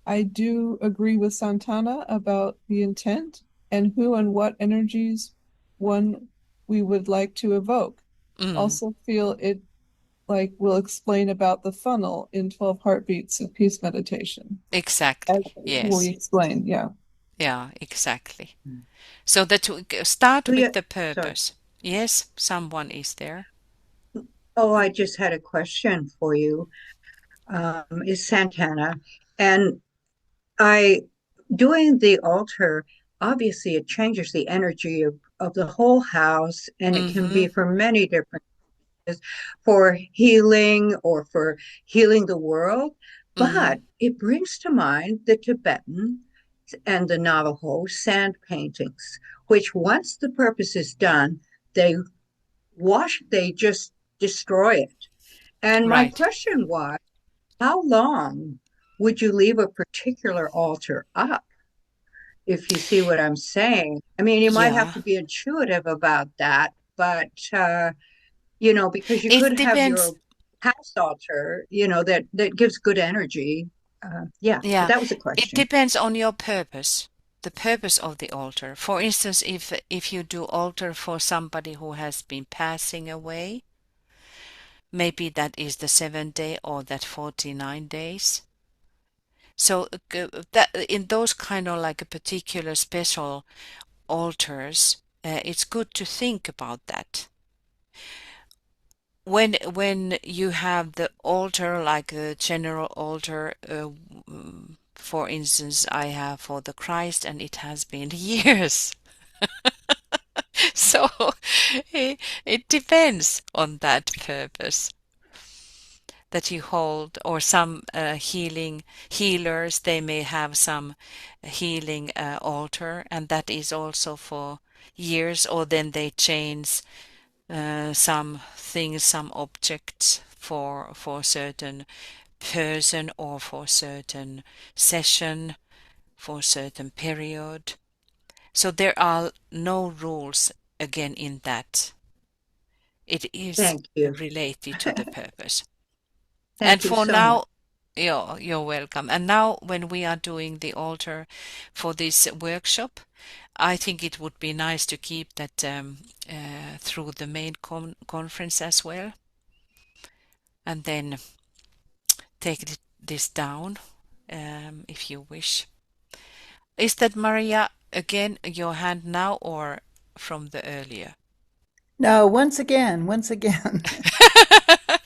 I do agree with Santana about the intent and who and what energies we would like to evoke. Also feel it like we'll explain about the funnel in 12 Heartbeats of Peace Meditation. Exactly. Yes. We explain, yeah. Yeah, exactly. So that we start with the purpose. Sorry. Yes, someone is there. Oh, I just had a question for you. Is Santana, and doing the altar, obviously it changes the energy of the whole house, and it can be for many different reasons, for healing or for healing the world. But it brings to mind the Tibetan and the Navajo sand paintings, which once the purpose is done, they just destroy it. And my question was, how long would you leave a particular altar up? If you see what I'm saying. I mean, you might have to be intuitive about that, but because you could have your house altar, that gives good energy. Yeah, that was a question. It depends on your purpose, the purpose of the altar. For instance, if you do altar for somebody who has been passing away, maybe that is the 7th day or that 49 days. So that in those kind of like a particular special altars, it's good to think about that. When you have the altar, like a general altar, for instance, I have for the Christ, and it has been years. So it depends on that purpose that you hold, or some healers, they may have some healing altar, and that is also for years, or then they change some things, some objects for certain person or for certain session, for certain period. So there are no rules again in that. It is related to the purpose. Thank you for so now, much. you're welcome. And now when we are doing the altar for this workshop, I think it would be nice to keep that through the main conference as well. And then take this down if you wish. Is that, Maria, again your hand now or from the earlier? No, once again, once again.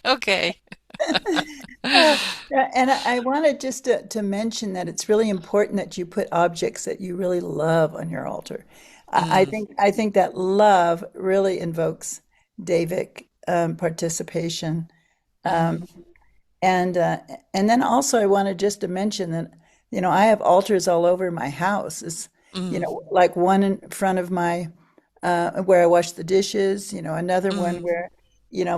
Okay. And I wanted just to mention that it's really important that you put objects that you really love on your altar. Mm, I think that love really invokes Davic participation. mhm, Um, and uh, and then also I wanted just to mention that, I have altars all over my house. It's, mm, like one in front of my where I wash the dishes, another one mm, where,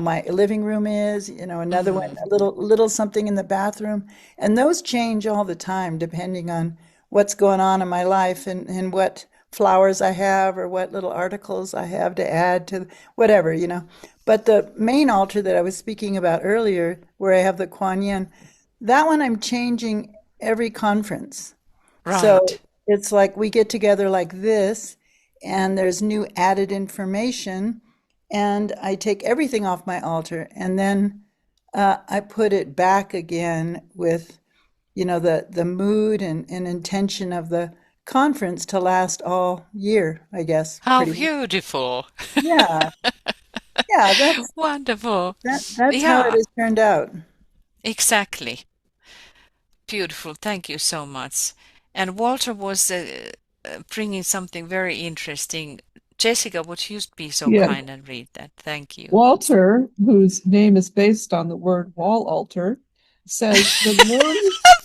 my living room is, another one, mm. a little something in the bathroom. And those change all the time depending on what's going on in my life and what flowers I have or what little articles I have to add to whatever. But the main altar that I was speaking about earlier, where I have the Kuan Yin, that one I'm changing every conference. So Right. it's like we get together like this, and there's new added information, and I take everything off my altar, and then I put it back again with, the mood and intention of the conference to last all year, I guess, How pretty much. beautiful. Yeah, yeah, Wonderful. that's how it Yeah, has turned out. exactly. Beautiful. Thank you so much. And Walter was bringing something very interesting. Jessica, would you be so Yeah. kind and read that? Thank you. Walter, whose name is based on the word wall altar, says the moon,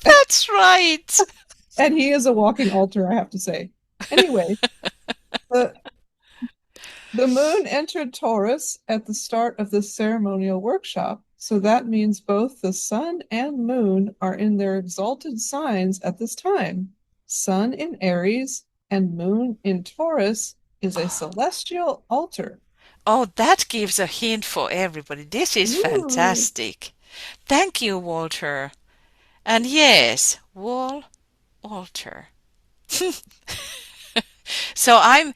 That's right. and he is a walking altar, I have to say. Anyway, the the moon entered Taurus at the start of this ceremonial workshop, so that means both the sun and moon are in their exalted signs at this time. Sun in Aries and moon in Taurus is a celestial altar. Oh, that gives a hint for everybody. This is Ooh. fantastic. Thank you, Walter. And yes, wall altar. So I'm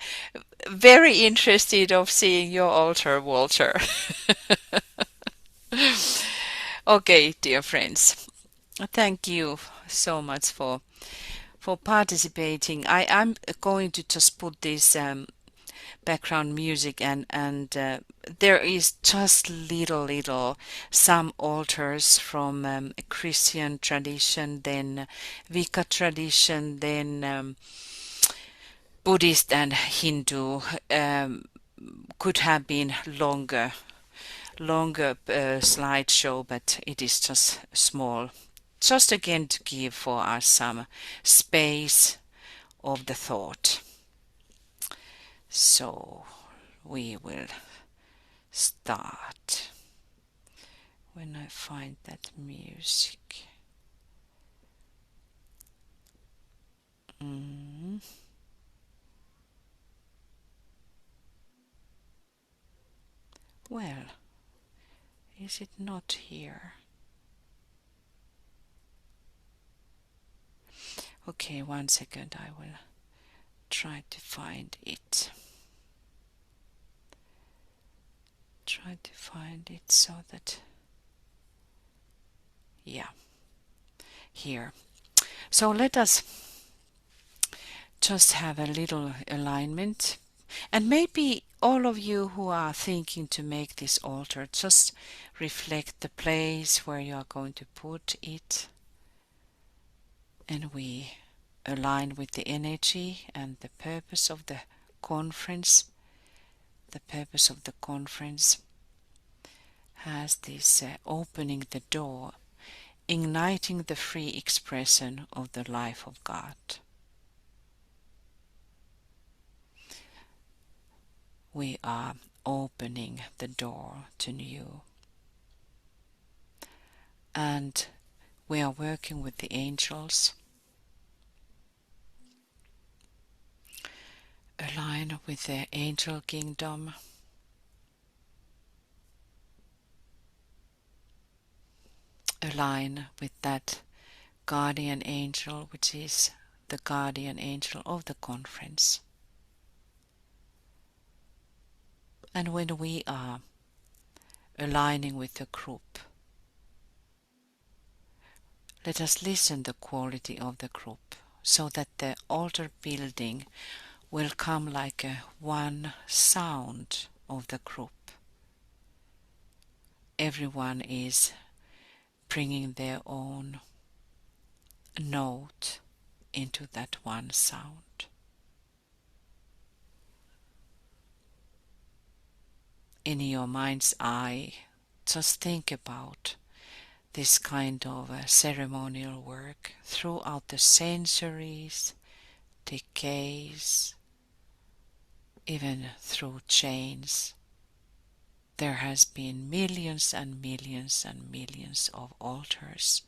very interested of seeing your altar, Walter. Okay, dear friends. Thank you so much for participating. I'm going to just put this background music and there is just little some altars from a Christian tradition, then Wicca tradition, then Buddhist and Hindu. Um, could have been longer slideshow, but it is just small. Just again to give for us some space of the thought. So we will start when I find that music. Mm. Well, is it not here? Okay, 1 second, I will try to find it. Try to find it so that, yeah, here. So let us just have a little alignment. And maybe all of you who are thinking to make this altar, just reflect the place where you are going to put it. And we align with the energy and the purpose of the conference. The purpose of the conference has this opening the door, igniting the free expression of the life of God. We are opening the door to new. And we are working with the angels. Align with the angel kingdom. Align with that guardian angel, which is the guardian angel of the conference. And when we are aligning with the group, let us listen the quality of the group so that the altar building will come like a one sound of the group. Everyone is bringing their own note into that one sound. In your mind's eye, just think about this kind of ceremonial work throughout the centuries, decades, even through chains. There has been millions and millions and millions of altars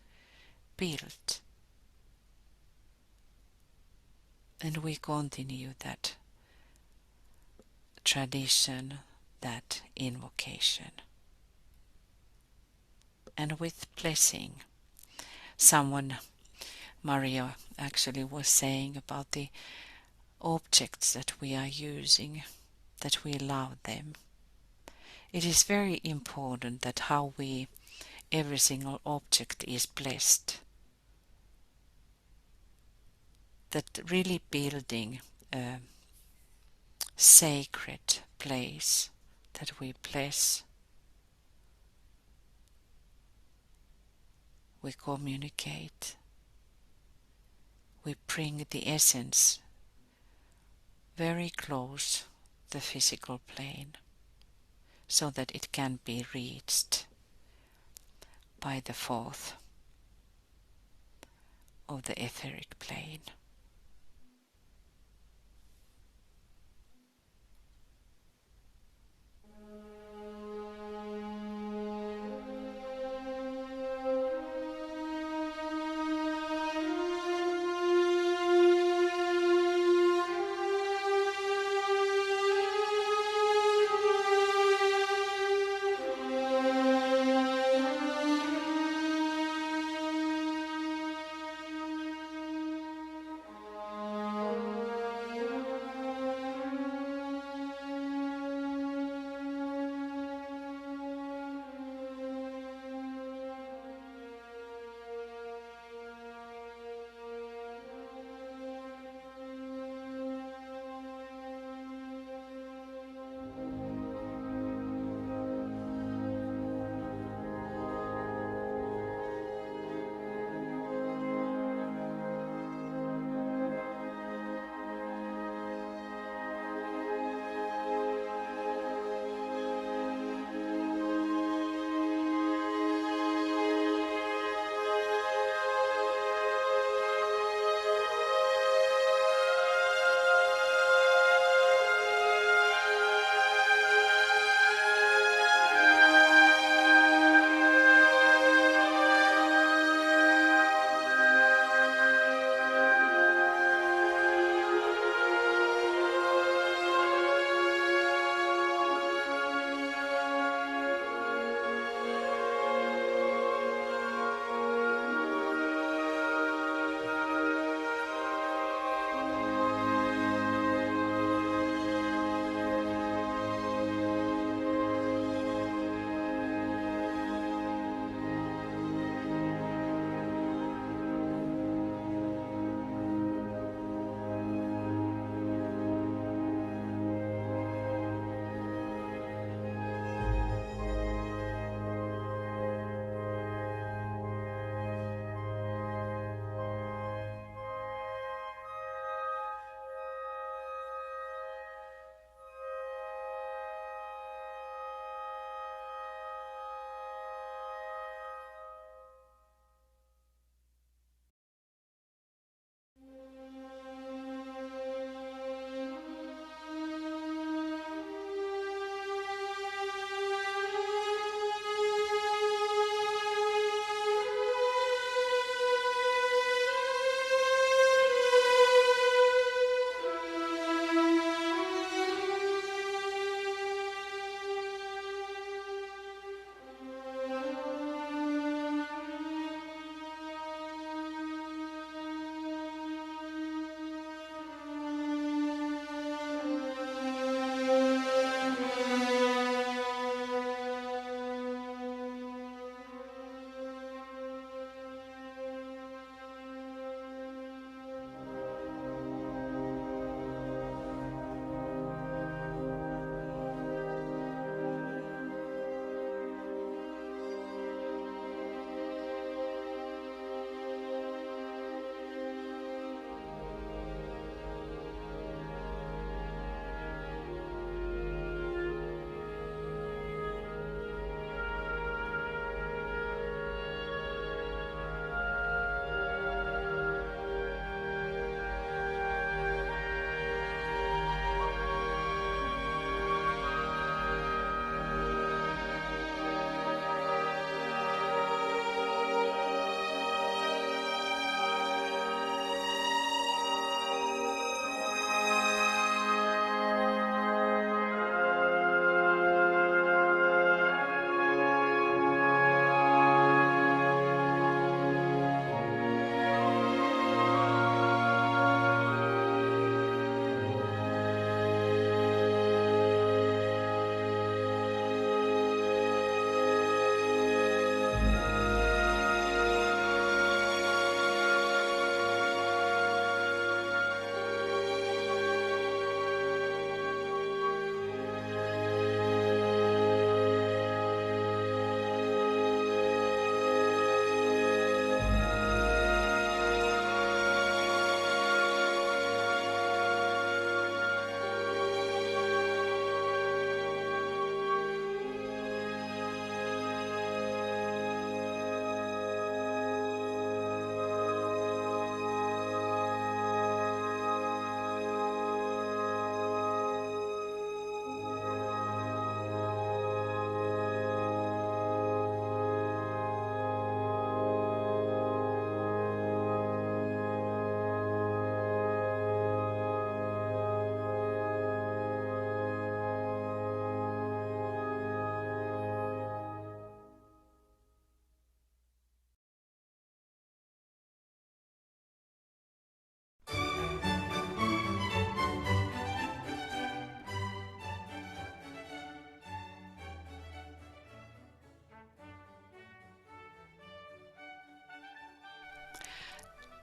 built. And we continue that tradition, that invocation. And with blessing, someone, Maria actually was saying about the objects that we are using, that we love them. It is very important that every single object is blessed. That really building a sacred place that we bless, we communicate, we bring the essence very close the physical plane so that it can be reached by the fourth of the etheric plane.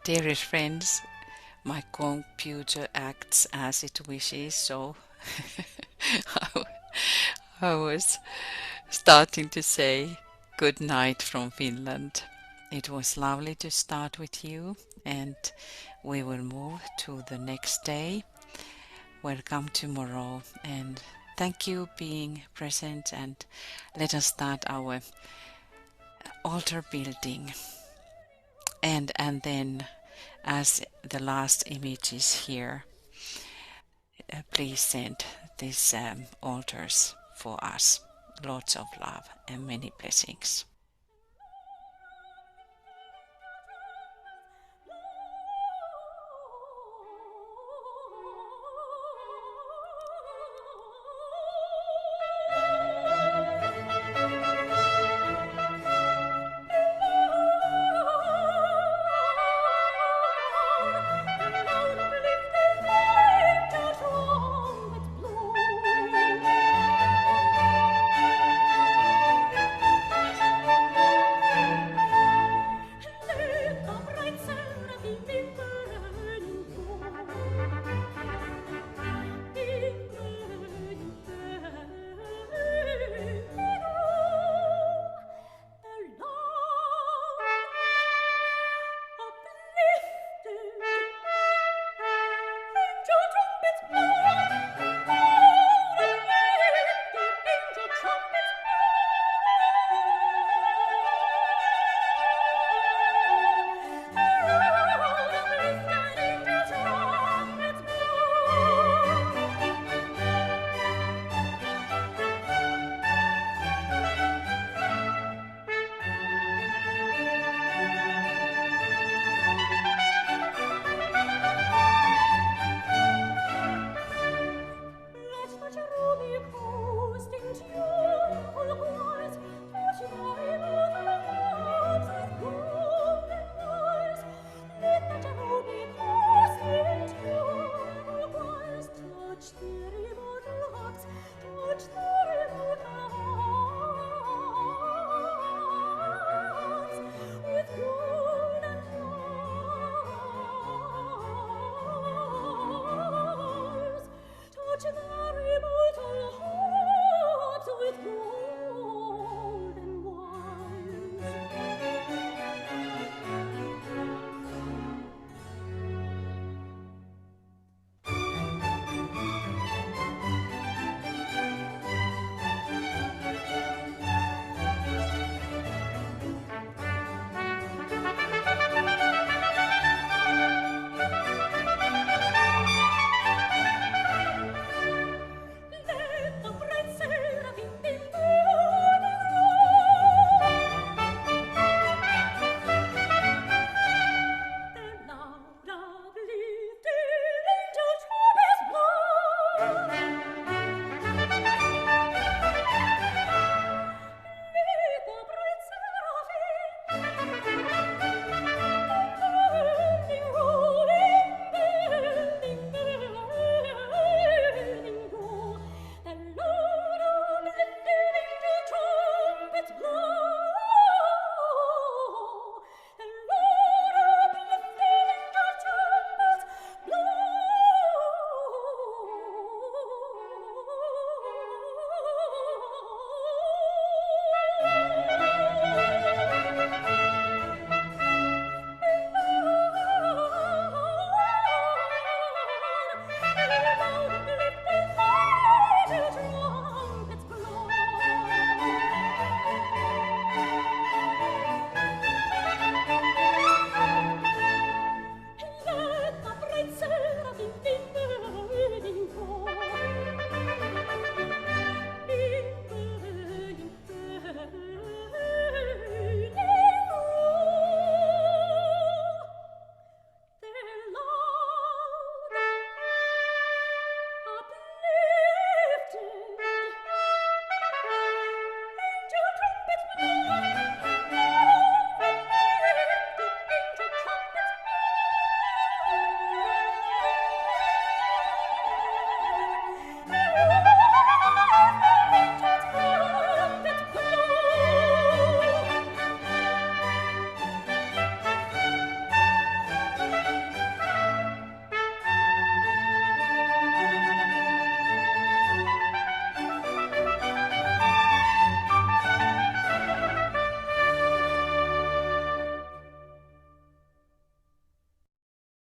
Dearest friends, my computer acts as it wishes, so I was starting to say good night from Finland. It was lovely to start with you, and we will move to the next day. Welcome tomorrow, and thank you being present, and let us start our altar building. And then, as the last image is here, please send these altars for us. Lots of love and many blessings.